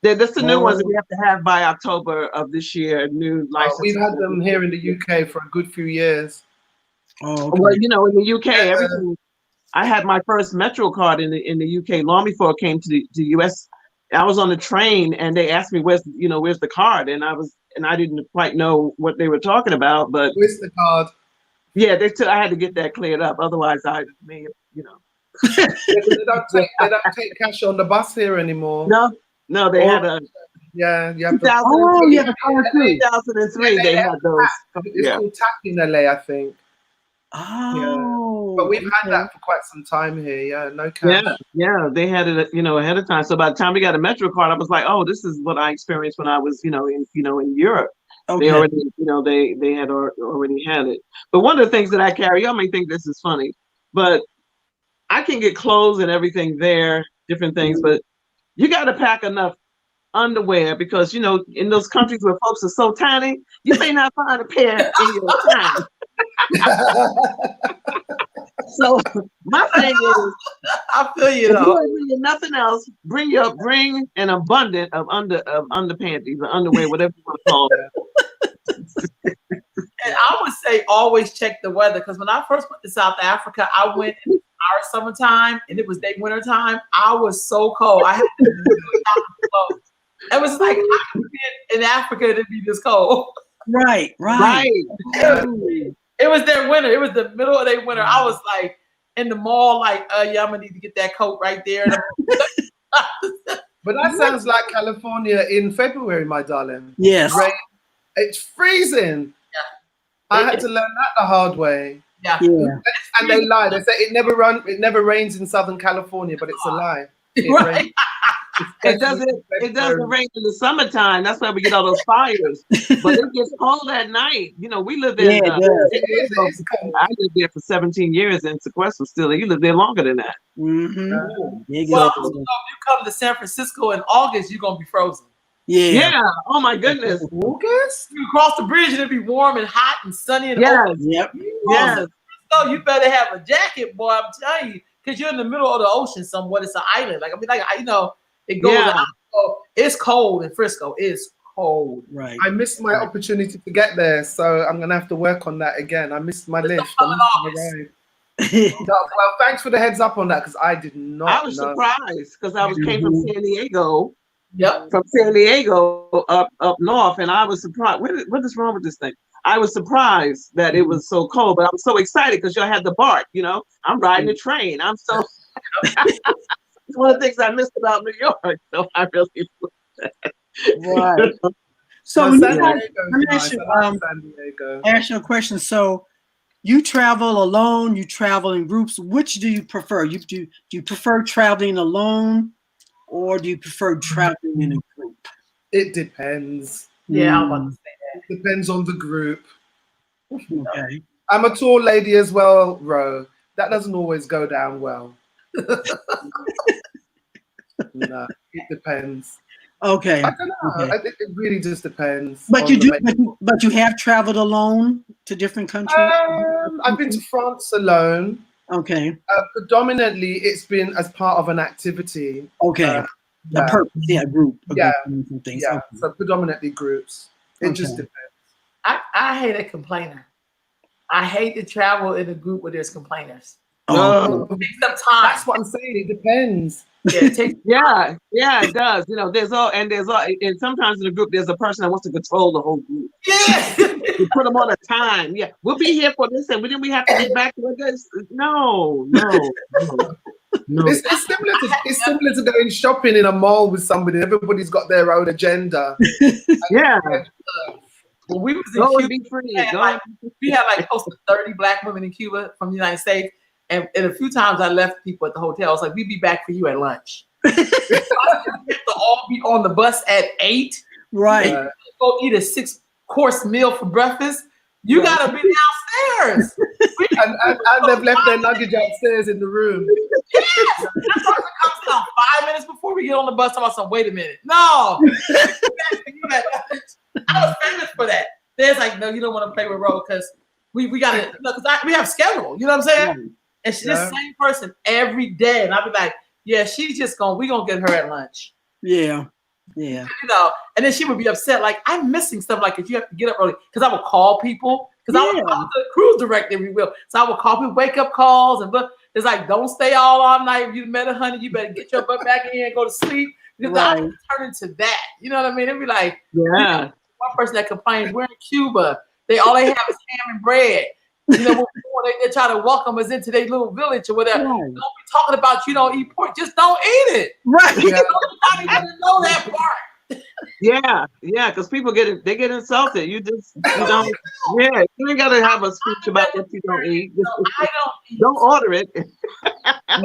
Speaker 3: That's the new ones that we have to have by October of this year. New license.
Speaker 2: We've had them here in the UK for a good few years.
Speaker 1: Oh, okay.
Speaker 3: Well, in the UK, everything I had my first Metro card in the UK long before it came to the US. I was on the train and they asked me where's the card, and I didn't quite know what they were talking about, but
Speaker 2: Where's the card?
Speaker 3: yeah, I had to get that cleared up. Otherwise, I may have,
Speaker 2: They don't take cash on the bus here anymore.
Speaker 3: No, they had a
Speaker 2: Yeah, you have
Speaker 3: 2003.
Speaker 1: yeah, the card too.
Speaker 3: 2003. They had those.
Speaker 2: It's called tap in LA, I think.
Speaker 1: Oh,
Speaker 2: But we've had that for quite some time here. Yeah, no cash.
Speaker 3: Yeah, they had it, ahead of time. So by the time we got a Metro card, I was like, oh, this is what I experienced when I was, in Europe.
Speaker 1: Okay.
Speaker 3: They already, they had already had it. But one of the things that I carry, y'all may think this is funny, but I can get clothes and everything there, different things, but you got to pack enough underwear because, in those countries where folks are so tiny, you may not find a pair in your time. So my thing is,
Speaker 4: I feel you
Speaker 3: if
Speaker 4: though.
Speaker 3: you ain't bringing nothing else, bring an abundance of underpanties or underwear, whatever you want to call it.
Speaker 4: And I would say always check the weather, because when I first went to South Africa, I went in our summertime and it was their winter time. I was so cold. I had to clothes. It was like I could be in Africa to be this cold.
Speaker 1: Right.
Speaker 4: It was their winter. It was the middle of their winter. I was like in the mall, like, yeah, I'm gonna need to get that coat right there.
Speaker 2: But that sounds like California in February, my darling.
Speaker 1: Yes.
Speaker 2: Rain. It's freezing.
Speaker 4: Yeah.
Speaker 2: I had to learn that the hard way.
Speaker 4: Yeah.
Speaker 2: And they lie. They say it never rains in Southern California, but it's a lie. It
Speaker 4: Right.
Speaker 2: rains.
Speaker 3: It doesn't rain in the summertime. That's why we get all those fires. But it gets cold at night. We lived there.
Speaker 1: Yeah, it
Speaker 2: It's cold.
Speaker 3: I lived there for 17 years in Shquestra still. You lived there longer than that.
Speaker 1: Mm-hmm.
Speaker 4: Well, if you come to San Francisco in August, you're gonna be frozen.
Speaker 3: Yeah. Oh my goodness.
Speaker 2: August?
Speaker 4: You cross the bridge and it'll be warm and hot and sunny. And
Speaker 3: Yes.
Speaker 1: Yep.
Speaker 3: Yes.
Speaker 4: So you better have a jacket, boy. I'm telling you, because you're in the middle of the ocean somewhat. It's an island. It goes out. So it's cold in Frisco. It's cold.
Speaker 1: Right.
Speaker 2: I missed my opportunity to get there, so I'm gonna have to work on that again. I missed my lift. Well, thanks for the heads up on that, because I did not.
Speaker 3: I was surprised because I came from San Diego.
Speaker 4: Yep.
Speaker 3: From San Diego up north, and I was surprised. What is wrong with this thing? I was surprised that it was so cold, but I'm so excited because y'all had the BART. I'm riding the train. I'm so. It's one of the things I missed about New York, so I really.
Speaker 1: Right. So
Speaker 2: San
Speaker 1: let me
Speaker 2: ask
Speaker 1: you a question. So you travel alone, you travel in groups. Which do you prefer? Do you prefer traveling alone, or do you prefer traveling in a group?
Speaker 2: It depends.
Speaker 4: Yeah, I'm about to say
Speaker 2: It depends on the group.
Speaker 1: Okay.
Speaker 2: I'm a tall lady as well, Ro. That doesn't always go down well. No, it depends.
Speaker 1: Okay.
Speaker 2: I don't know.
Speaker 1: Okay.
Speaker 2: It really just depends.
Speaker 1: But you have traveled alone to different countries?
Speaker 2: I've been to France alone.
Speaker 1: Okay.
Speaker 2: Predominantly, it's been as part of an activity.
Speaker 1: Okay. A group. Things.
Speaker 2: Yeah.
Speaker 1: Okay.
Speaker 2: So predominantly groups. It just depends.
Speaker 4: I hate a complainer. I hate to travel in a group where there's complainers.
Speaker 1: Oh.
Speaker 4: It takes some time.
Speaker 2: That's what I'm saying. It depends.
Speaker 4: Yeah, it takes
Speaker 3: Yeah, it does. And sometimes in a group there's a person that wants to control the whole group.
Speaker 4: Yeah.
Speaker 3: You put them on a time. Yeah, we'll be here for this, and then we have to get back to this. No.
Speaker 2: It's similar to going shopping in a mall with somebody. Everybody's got their own agenda.
Speaker 3: Yeah.
Speaker 4: When we was in
Speaker 3: Go
Speaker 4: Cuba,
Speaker 3: and be free.
Speaker 4: we had like close to 30 Black women in Cuba from the United States. And a few times I left people at the hotel. I was like, we'd be back for you at lunch. We have to all be on the bus at 8.
Speaker 1: Right.
Speaker 4: Go eat a 6-course meal for breakfast. You got to be downstairs.
Speaker 2: And they've left their luggage upstairs in the room.
Speaker 4: Yes. That person comes down 5 minutes before we get on the bus. I'm like, wait a minute. No. I was famous for that. There's like, no, you don't want to play with Ro because we got to, because we have schedule. You know what I'm saying?
Speaker 1: Right.
Speaker 4: And she's the same person every day. And I'll be like, yeah, she's just we're going to get her at lunch.
Speaker 1: Yeah.
Speaker 4: And then she would be upset. Like, I'm missing stuff. Like, if you have to get up early, because I would call people, because I was the cruise director, if you will. So I would call people, wake up calls. And but It's like, don't stay all night. If you met a honey, you better get your butt back in here and go to sleep. Because I turn into that. You know what I mean? It'd be like,
Speaker 3: yeah.
Speaker 4: One person that complains, we're in Cuba. All they have is ham and bread. You know, before they try to welcome us into their little village or whatever.
Speaker 1: Right.
Speaker 4: Don't be talking about you don't eat pork. Just don't eat it.
Speaker 1: Right.
Speaker 2: Yeah.
Speaker 4: Nobody want to know that part.
Speaker 3: Yeah, because people get insulted. You don't. Yeah, you ain't gotta have a speech about what you don't eat.
Speaker 4: No, I don't eat.
Speaker 3: Don't order it.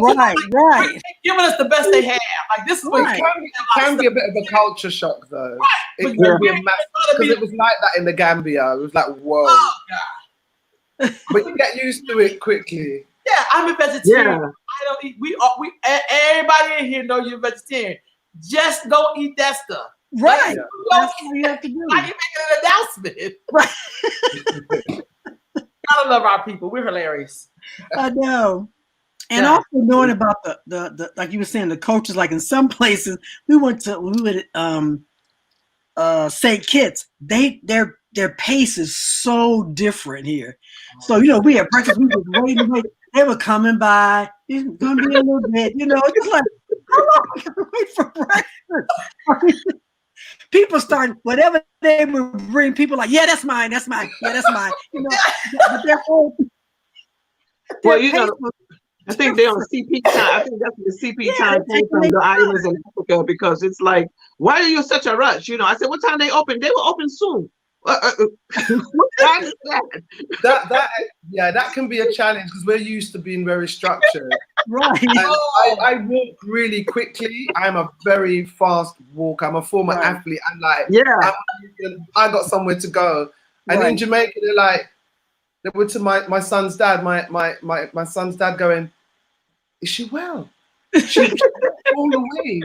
Speaker 1: Right.
Speaker 4: They're giving us the best they have. Like this is what
Speaker 1: Right.
Speaker 2: It can be a bit of a culture shock, though.
Speaker 4: Right.
Speaker 2: It
Speaker 4: But
Speaker 2: can be a massive, because it was like that in the Gambia. It was like, whoa.
Speaker 4: Oh God.
Speaker 2: But you get used to it quickly.
Speaker 4: Yeah, I'm a vegetarian.
Speaker 3: Yeah.
Speaker 4: I don't eat. Everybody in here know you're a vegetarian. Just don't eat that stuff.
Speaker 1: Right.
Speaker 4: Like,
Speaker 1: That's what you have to do.
Speaker 4: why you making an announcement?
Speaker 1: Right.
Speaker 4: Gotta love our people. We're hilarious.
Speaker 1: I know. And
Speaker 4: Yeah.
Speaker 1: also knowing about the like you were saying, the coaches, like in some places, we would St. Kitts, their pace is so different here. So, you know, we had breakfast, we was waiting. They were coming by, it's gonna be a little bit, you know, it's just like, how long can we wait for breakfast? People started, whatever they would bring, people like, yeah, that's mine, yeah, that's mine. You know, but their whole
Speaker 3: Well, you know, I think they're on CP time. I think that's the CP time came from the islands in Africa, because it's like, why are you in such a rush? You know, I said, what time they open? They will open soon. What time is that?
Speaker 2: That can be a challenge, because we're used to being very structured.
Speaker 1: right.
Speaker 2: And I walk really quickly. I'm a very fast walker. I'm a former athlete. I'm like, I got somewhere to go. And in Jamaica, they were to my son's dad, my son's dad going, is she well? She all the way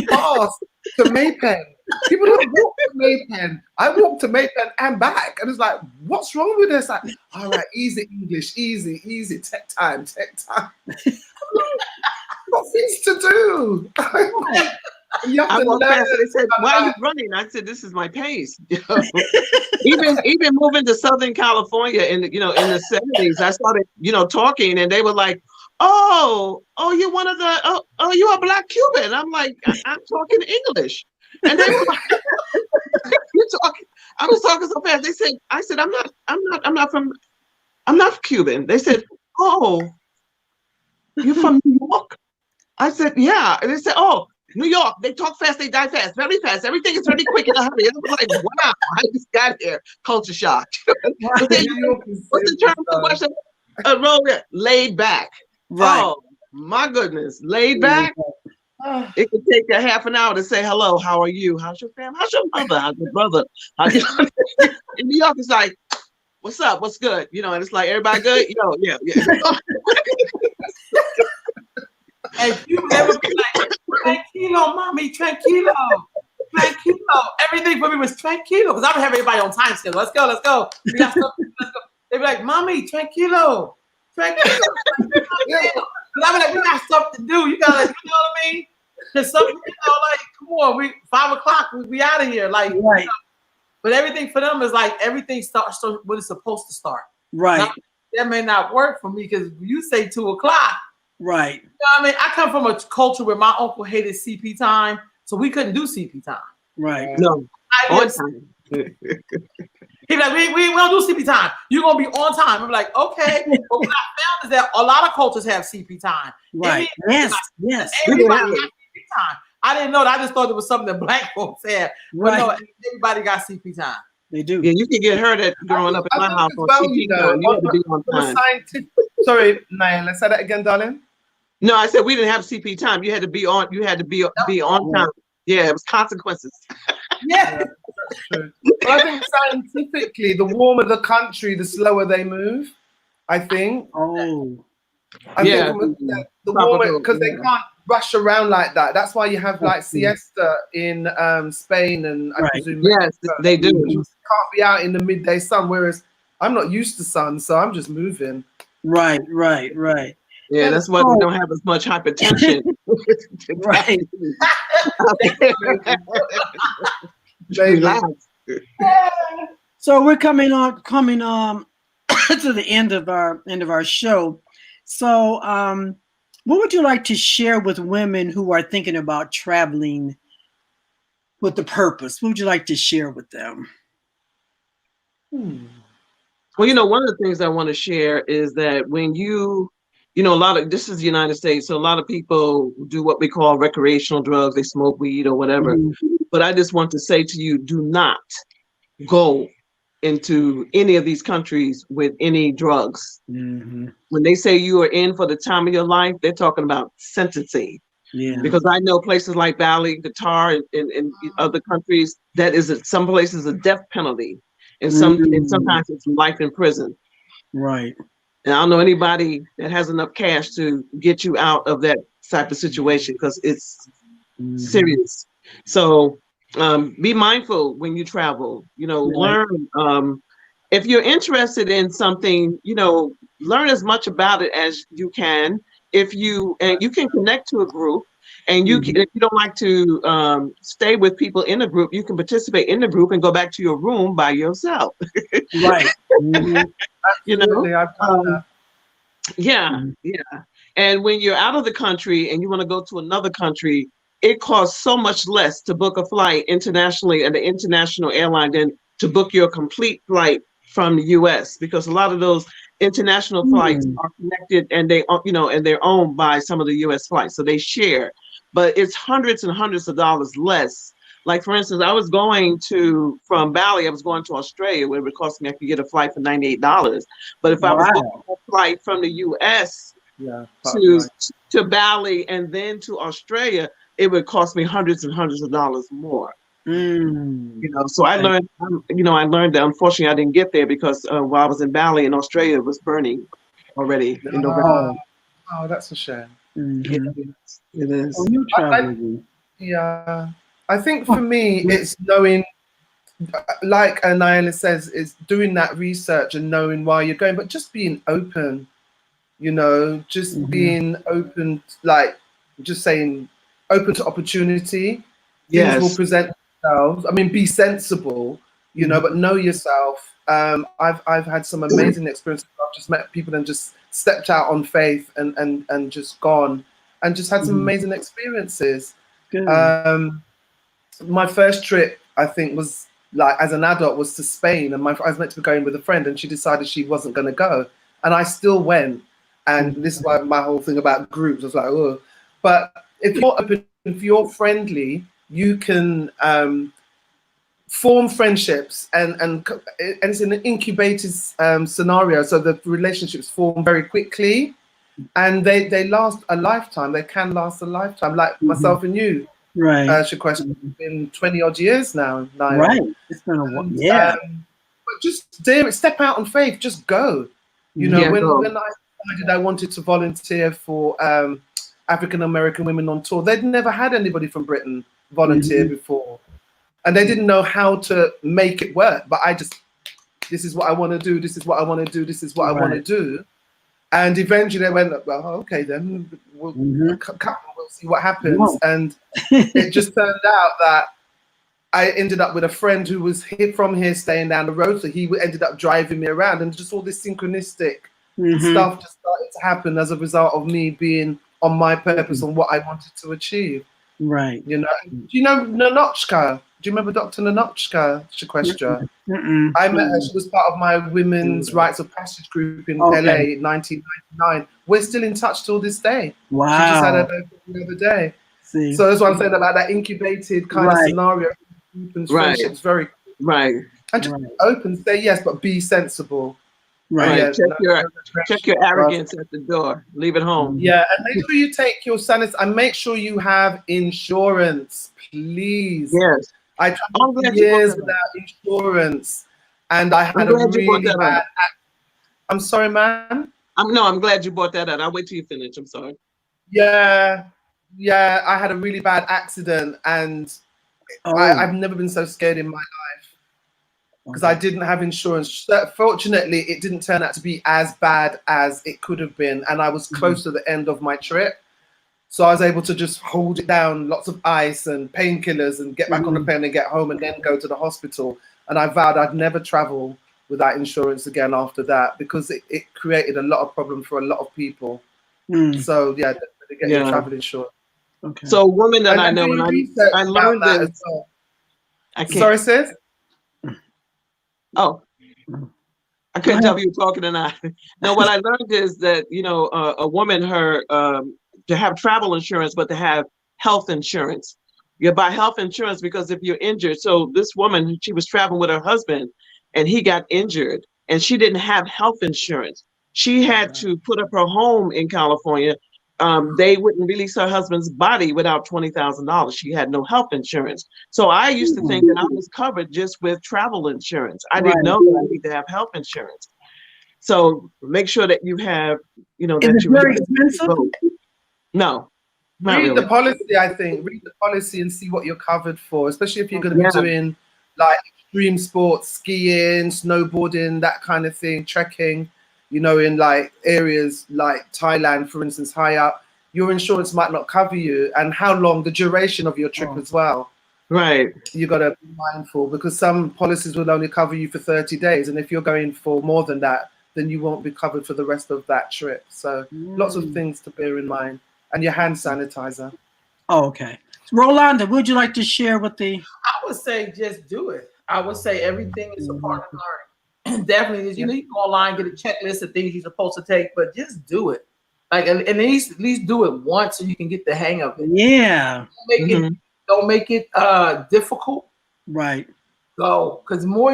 Speaker 2: fast to Maypen. People don't walk to Maypen. I walked to Maypen and back. And it's like, what's wrong with this? Like, all right, easy English, easy, take time. Got things to do. You have
Speaker 3: I
Speaker 2: to
Speaker 3: walked
Speaker 2: learn.
Speaker 3: past and they said, why are you running? I said, this is my pace. Even moving to Southern California in the 70s, I started, talking, and they were like, oh, you're one of the, you're a Black Cuban. I'm like, I'm talking English. And they were like, I was talking so fast. They said, I said, I'm not Cuban. They said, oh, you're from New York? I said, yeah. And they said, oh, New York, they talk fast, they die fast, very fast. Everything is very quick in a hurry. And I was like, wow, I just got here. Culture shock. What's the term for question? Laid back.
Speaker 1: Right.
Speaker 3: Oh, my goodness. Laid back? It could take a half an hour to say hello. How are you? How's your family? How's your mother? How's your brother? In New York, it's like, what's up? What's good? And it's like, everybody good? Yeah.
Speaker 4: And you never be like, tranquilo, mommy, tranquilo. Everything for me was tranquilo, because I would have everybody on time schedule. Let's go. We got stuff. Let's go. They'd be like, mommy, tranquilo. Because I be like, we got stuff to do. You gotta, you know what I mean? Because some, like, come on, 5 o'clock, we out of here. Like, but everything for them is like, everything starts when it's supposed to start.
Speaker 1: Right.
Speaker 4: Now, that may not work for me, because you say 2 o'clock.
Speaker 1: Right.
Speaker 4: You know what I mean? I come from a culture where my uncle hated CP time, so we couldn't do CP time.
Speaker 1: Right.
Speaker 3: No. On time.
Speaker 4: He'd be like, we don't do CP time. You're gonna be on time. I'm like, okay. But what I found is that a lot of cultures have CP time.
Speaker 1: Right. Yes.
Speaker 4: Everybody got CP time. I didn't know that. I just thought it was something that Black folks had.
Speaker 1: Right.
Speaker 4: But no, everybody got CP time.
Speaker 1: They do.
Speaker 3: Yeah, you can get hurt at growing up in my house on CP time. You have to be on time.
Speaker 2: Sorry, Nayan, let's say that again, darling.
Speaker 3: No, I said we didn't have CP time. You had to be on. You had to be on time. Yeah, it was consequences.
Speaker 4: Yeah.
Speaker 2: True. But I think scientifically, the warmer the country, the slower they move. I think.
Speaker 1: Oh.
Speaker 2: I think the warmer, because they can't rush around like that. That's why you have like siesta in Spain, and I presume
Speaker 3: they do.
Speaker 2: You can't be out in the midday sun. Whereas I'm not used to sun, so I'm just moving.
Speaker 1: Right.
Speaker 3: Yeah, that's why we don't have as much hypertension.
Speaker 1: Right.
Speaker 3: Relax.
Speaker 1: So we're coming to the end of our show. So, what would you like to share with women who are thinking about traveling with the purpose? What would you like to share with them?
Speaker 3: Well, one of the things I want to share is that when this is the United States, so a lot of people do what we call recreational drugs. They smoke weed or whatever.
Speaker 1: Mm-hmm.
Speaker 3: But I just want to say to you, do not go into any of these countries with any drugs.
Speaker 1: Mm-hmm.
Speaker 3: When they say you are in for the time of your life, they're talking about sentencing.
Speaker 1: Yeah.
Speaker 3: Because I know places like Bali, Qatar, and other countries, some places a death penalty, and sometimes it's life in prison.
Speaker 1: Right.
Speaker 3: And I don't know anybody that has enough cash to get you out of that type of situation because it's serious. So be mindful when you travel. Learn. If you're interested in something, learn as much about it as you can. And you can connect to a group, and if you don't like to stay with people in a group, you can participate in the group and go back to your room by yourself.
Speaker 1: Right.
Speaker 2: Absolutely, I've done that.
Speaker 3: Yeah. And when you're out of the country and you want to go to another country, it costs so much less to book a flight internationally at the international airline than to book your complete flight from the US, because a lot of those international flights are connected and they're owned by some of the US flights. So they share, but it's hundreds and hundreds of dollars less. Like, for instance, from Bali, I was going to Australia, where it would cost me, I could get a flight for $98. But if I was booking a flight from the US to Bali and then to Australia, it would cost me hundreds and hundreds of dollars more. So I learned that unfortunately I didn't get there because while I was in Bali in Australia, it was burning already in November.
Speaker 2: Oh, that's a shame.
Speaker 3: Yeah, it is.
Speaker 1: Oh, you traveling.
Speaker 2: I think for me, it's knowing, like Naila says, is doing that research and knowing why you're going, but just being open, just being open, like just saying open to opportunity. Things will present themselves. I mean, be sensible, but know yourself. I've had some amazing experiences. I've just met people and just stepped out on faith and just gone and just had some amazing experiences. My first trip, I think, was like as an adult, was to Spain, and I was meant to be going with a friend, and she decided she wasn't going to go, and I still went. And this is why my whole thing about groups was like, oh. But if you're open, if you're friendly, you can form friendships, and it's in an incubated scenario, so the relationships form very quickly, and they last a lifetime. They can last a lifetime, like myself and you.
Speaker 1: Right.
Speaker 2: Shquestra, it's been 20 odd years now.
Speaker 1: Right. It's been a while. Yeah.
Speaker 2: But just dare it, step out on faith, just go. When I decided I wanted to volunteer for African American women on tour, they'd never had anybody from Britain volunteer before. And they didn't know how to make it work. But this is what I want to do, this is what I want to do, this is what I want to do. And eventually they went, well, okay, then we'll see what happens. And it just turned out that I ended up with a friend who was from here, staying down the road. So he ended up driving me around, and just all this synchronistic stuff just started to happen as a result of me being on my purpose on what I wanted to achieve.
Speaker 1: Right.
Speaker 2: Do you know Nanochka? Do you remember Dr. Nanochka Shquestra? I met her. She was part of my Women's Rites of Passage group in LA in 1999. We're still in touch till this day.
Speaker 1: Wow.
Speaker 2: She just had her birthday the other day.
Speaker 1: See.
Speaker 2: So that's what I'm saying about that incubated kind of scenario. Friendships very and just open, say yes, but be sensible.
Speaker 3: Right. Check your arrogance at the door. Leave it home.
Speaker 2: Yeah, and make sure you take your sanity, and make sure you have insurance, please.
Speaker 3: Yes.
Speaker 2: I traveled for years without insurance, and I had a really bad. I'm sorry, man.
Speaker 3: I'm glad you brought that up. I'll wait till you finish. I'm sorry.
Speaker 2: Yeah, I had a really bad accident, and I've never been so scared in my life because I didn't have insurance. Fortunately, it didn't turn out to be as bad as it could have been, and I was close to the end of my trip. So I was able to just hold it down, lots of ice and painkillers, and get back on the plane and get home, and then go to the hospital. And I vowed I'd never travel without insurance again after that, because it created a lot of problem for a lot of people.
Speaker 1: Mm,
Speaker 2: So yeah, definitely get your travel insurance.
Speaker 1: okay.
Speaker 3: So a woman that I know,
Speaker 2: do
Speaker 3: and
Speaker 2: research
Speaker 3: I
Speaker 2: about
Speaker 3: learned
Speaker 2: that
Speaker 3: this.
Speaker 2: as well.
Speaker 3: I can't.
Speaker 2: Sorry, sis?
Speaker 3: Oh, I couldn't tell if you were talking or not. No, what I learned is that, you know, a woman, to have travel insurance, but to have health insurance. You buy health insurance because if you're injured, so this woman, she was traveling with her husband and he got injured and she didn't have health insurance. She had to put up her home in California. They wouldn't release her husband's body without $20,000. She had no health insurance. So I used to think that I was covered just with travel insurance. I didn't know that I need to have health insurance. So make sure that you have, you know,
Speaker 1: Is
Speaker 3: that
Speaker 1: it
Speaker 3: you
Speaker 1: very
Speaker 3: have
Speaker 1: expensive?
Speaker 3: both. No, not
Speaker 2: Read
Speaker 3: really.
Speaker 2: the policy, I think. Read the policy and see what you're covered for, especially if you're going to
Speaker 3: Yeah.
Speaker 2: be doing like extreme sports, skiing, snowboarding, that kind of thing, trekking, you know, in like areas like Thailand, for instance, high up, your insurance might not cover you, and how long, the duration of your trip as well.
Speaker 3: Right.
Speaker 2: You got to be mindful, because some policies will only cover you for 30 days. And if you're going for more than that, then you won't be covered for the rest of that trip. So lots of things to bear in mind. And your hand sanitizer.
Speaker 1: Oh, okay. Rolanda, would you like to share with the?
Speaker 4: I would say just do it. I would say everything is a part of learning. Definitely, you know, you can go online, get a checklist of things you're supposed to take, but just do it. Like, and at least do it once so you can get the hang of it.
Speaker 1: Yeah.
Speaker 4: Don't make it difficult.
Speaker 1: Right.
Speaker 4: Go, because more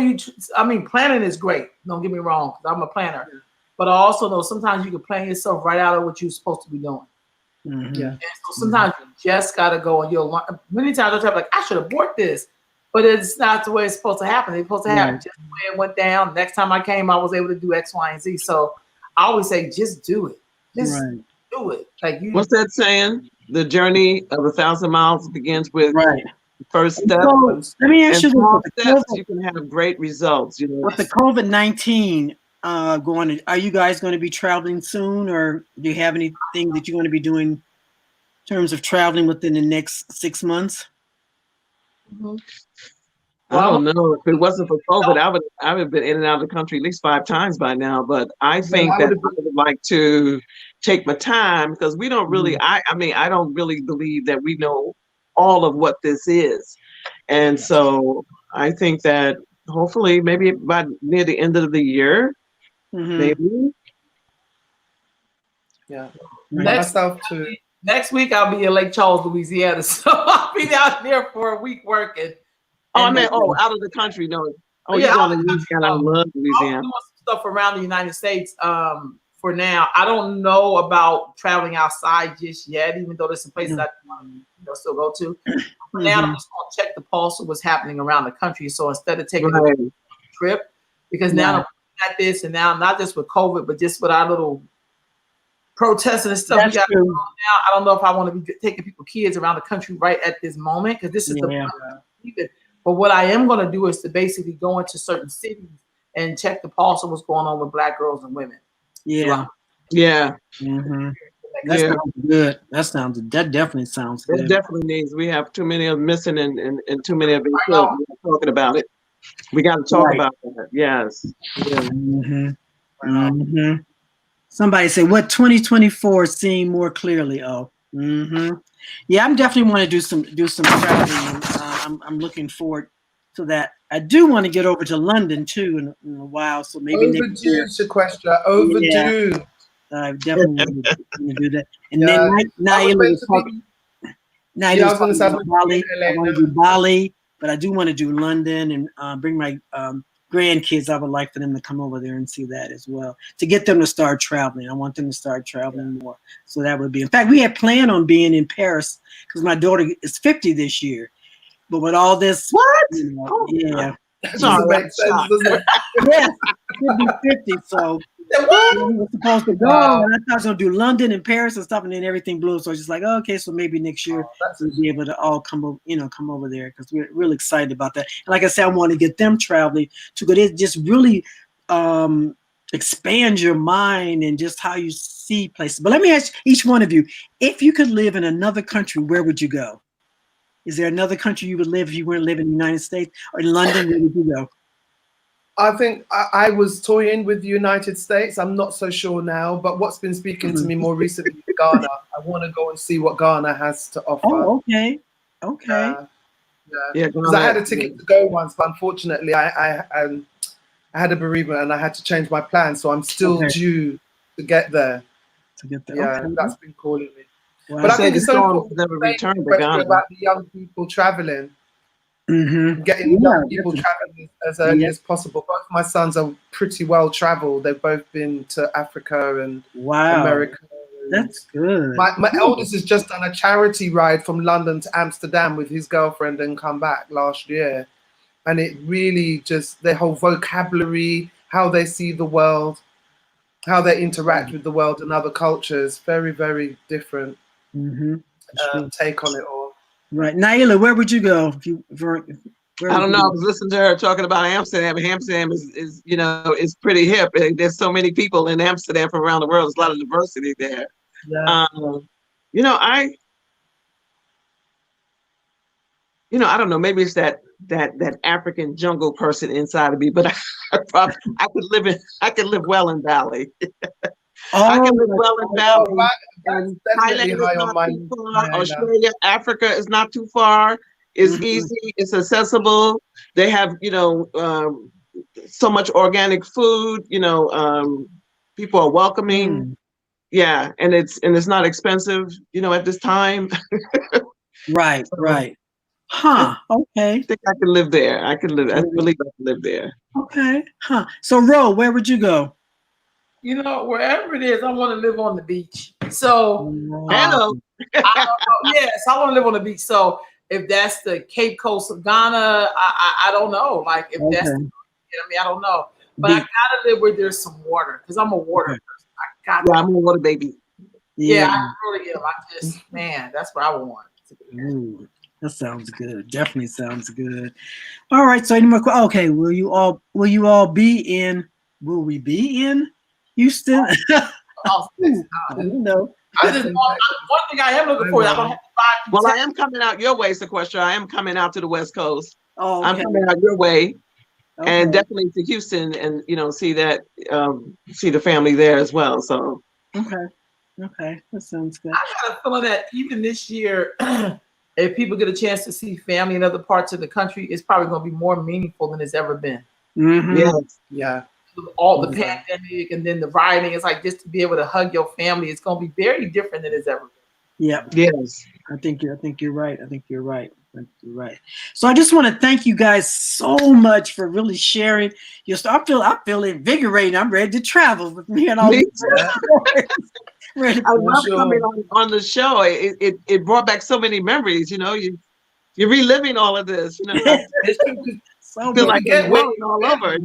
Speaker 4: planning is great. Don't get me wrong, 'cause I'm a planner, but I also know sometimes you can plan yourself right out of what you're supposed to be doing.
Speaker 2: Yeah.
Speaker 4: And so sometimes you just gotta go, and you'll learn. Many times I'm like, I should have bought this, but it's not the way it's supposed to happen. It's supposed to happen just the way it went down. Next time I came, I was able to do X, Y, and Z. So I always say, just do it. Just do it. Like you.
Speaker 3: What's that saying? The journey of 1,000 miles begins with the first step.
Speaker 1: So, let me ask you
Speaker 3: small
Speaker 1: this:
Speaker 3: steps, you can have great results. You know,
Speaker 1: with the COVID-19 going, are you guys going to be traveling soon, or do you have anything that you're going to be doing in terms of traveling within the next 6 months?
Speaker 3: I don't know. If it wasn't for COVID, I would have been in and out of the country at least 5 times by now. But I think that I would like to take my time, because we don't really. I mean, I don't really believe that we know all of what this is, and so I think that hopefully maybe by near the end of the year, maybe.
Speaker 2: Yeah.
Speaker 4: Next week I'll be in Lake Charles, Louisiana, so I'll be out there for a week working.
Speaker 3: Oh, I mean, out of the country, no. Oh, you're going to Louisiana. I love Louisiana.
Speaker 4: I'm doing some stuff around the United States for now. I don't know about traveling outside just yet, even though there's some places I want to still go to. For now, I'm just going to check the pulse of what's happening around the country. So instead of taking a trip, because now I'm looking at this, and now not just with COVID, but just with our little protesting and stuff we got going on now, I don't know if I want to be taking kids around the country right at this moment, because this is but what I am going to do is to basically go into certain cities and check the pulse of what's going on with Black girls and women.
Speaker 1: Yeah.
Speaker 3: Yeah.
Speaker 1: That sounds good. That definitely sounds good.
Speaker 3: It definitely needs. We have too many of them missing and too many of them killed. We're talking about it. We got to talk about that. Yes. Yeah.
Speaker 1: Somebody say, what 2024 seeing more clearly? Yeah, I'm definitely want to do some traveling. I'm looking forward to that. I do want to get over to London too in a while, so maybe next year.
Speaker 2: Shquestra, overdue.
Speaker 1: Yeah, I definitely want to do that. And then Naila was talking. Naila was talking about Bali. I want to do Bali, but I do want to do London and bring my grandkids. I would like for them to come over there and see that as well, to get them to start traveling. I want them to start traveling more. So that would be, in fact, we had planned on being in Paris because my daughter is 50 this year. But with all this, yeah.
Speaker 2: Sorry,
Speaker 1: yes, should be 50. So we were supposed to go, and I thought I was gonna do London and Paris and stuff, and then everything blew. So I was just like, okay, so maybe next year we'll be able to all come over there, because we're really excited about that. And like I said, I want to get them traveling to go. It just really expand your mind and just how you see places. But let me ask each one of you: if you could live in another country, where would you go? Is there another country you would live if you weren't living in the United States or in London? Where would you go?
Speaker 2: I think I was toying with the United States. I'm not so sure now, but what's been speaking to me more recently is Ghana. I want to go and see what Ghana has to offer.
Speaker 1: Oh, okay. Okay.
Speaker 3: Yeah,
Speaker 2: because I had a ticket to go once, but unfortunately, I had a bereavement and I had to change my plan. So I'm still due to get there.
Speaker 1: To get there.
Speaker 2: Yeah,
Speaker 1: Okay.
Speaker 2: that's been calling me.
Speaker 1: Wow.
Speaker 2: But I think it's so
Speaker 3: important
Speaker 2: important
Speaker 3: never return to
Speaker 2: question
Speaker 3: Ghana.
Speaker 2: about the young people traveling, getting young people traveling as early as possible. Both my sons are pretty well traveled. They've both been to Africa and America.
Speaker 1: That's good.
Speaker 2: My eldest has just done a charity ride from London to Amsterdam with his girlfriend and come back last year. And it really just, their whole vocabulary, how they see the world, how they interact with the world and other cultures, very, very different take on it all.
Speaker 1: Right. Naila, where would you go?
Speaker 3: I don't know. I was listening to her talking about Amsterdam. Amsterdam is you know, is pretty hip. There's so many people in Amsterdam from around the world. There's a lot of diversity there.
Speaker 2: Yeah.
Speaker 3: You know, I don't know. Maybe it's that African jungle person inside of me, but I could live well in Bali. I can live well in Bali. And Thailand is not too far. Australia, Africa is not too far. It's easy. It's accessible. They have, so much organic food. People are welcoming. Yeah, and it's not expensive. At this time.
Speaker 1: Right. Right. Huh. Okay.
Speaker 3: I think I can live there. I believe I can live there.
Speaker 1: Okay. Huh. So, Ro, where would you go?
Speaker 4: Wherever it is, I want to live on the beach. So,
Speaker 3: hello.
Speaker 4: Yes, I want to live on the beach. So, if that's the Cape Coast of Ghana, I don't know. Like, if that's, I don't know. But I gotta live where there's some water because I'm a water person.
Speaker 3: I'm a water baby.
Speaker 4: Yeah, I really am. That's what I want.
Speaker 1: Ooh, that sounds good. Definitely sounds good. All right. So, any more? Okay. Will we be in Houston? No.
Speaker 4: One thing I am looking for. I don't have to buy.
Speaker 3: Well, I am coming out your way, Shquestra. I am coming out to the West Coast.
Speaker 1: Oh, okay.
Speaker 3: I'm coming out your way, and definitely to Houston, and see the family there as well. So
Speaker 1: okay, that sounds good.
Speaker 4: I got a feeling that even this year, if people get a chance to see family in other parts of the country, it's probably going to be more meaningful than it's ever been.
Speaker 3: Yes.
Speaker 2: Yeah.
Speaker 4: All the pandemic and then the rioting, it's like just to be able to hug your family, it's going to be very different than it's ever been.
Speaker 1: Yeah.
Speaker 3: Yes.
Speaker 1: I think you're right. You're right. So I just want to thank you guys so much for really sharing your stuff. I feel invigorated. I'm ready to travel with me and all.
Speaker 3: I love coming on the show. It brought back so many memories. You're reliving all of this. I feel like it's waiting all over.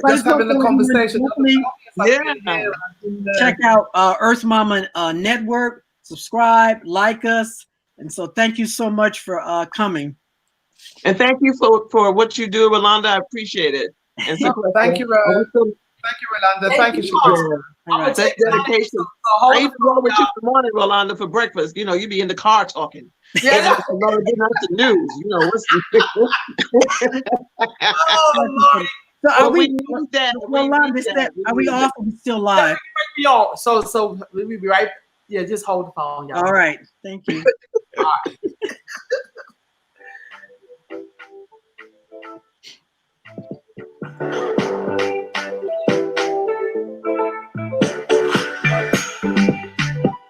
Speaker 2: Just having the conversation.
Speaker 1: Check out Earth Mama Network. Subscribe, like us, and so thank you so much for coming.
Speaker 3: And thank you for what you do, Rolanda. I appreciate it. And so
Speaker 2: thank you, Rolanda. Thank you, Shquestra.
Speaker 3: That dedication. I used to go with you in the morning, Rolanda, for breakfast. You be in the car talking. Yeah. The news.
Speaker 1: So are we off or we still live?
Speaker 4: So we'll be right. Yeah, just hold the phone, y'all.
Speaker 1: All right. Thank you.
Speaker 4: All right.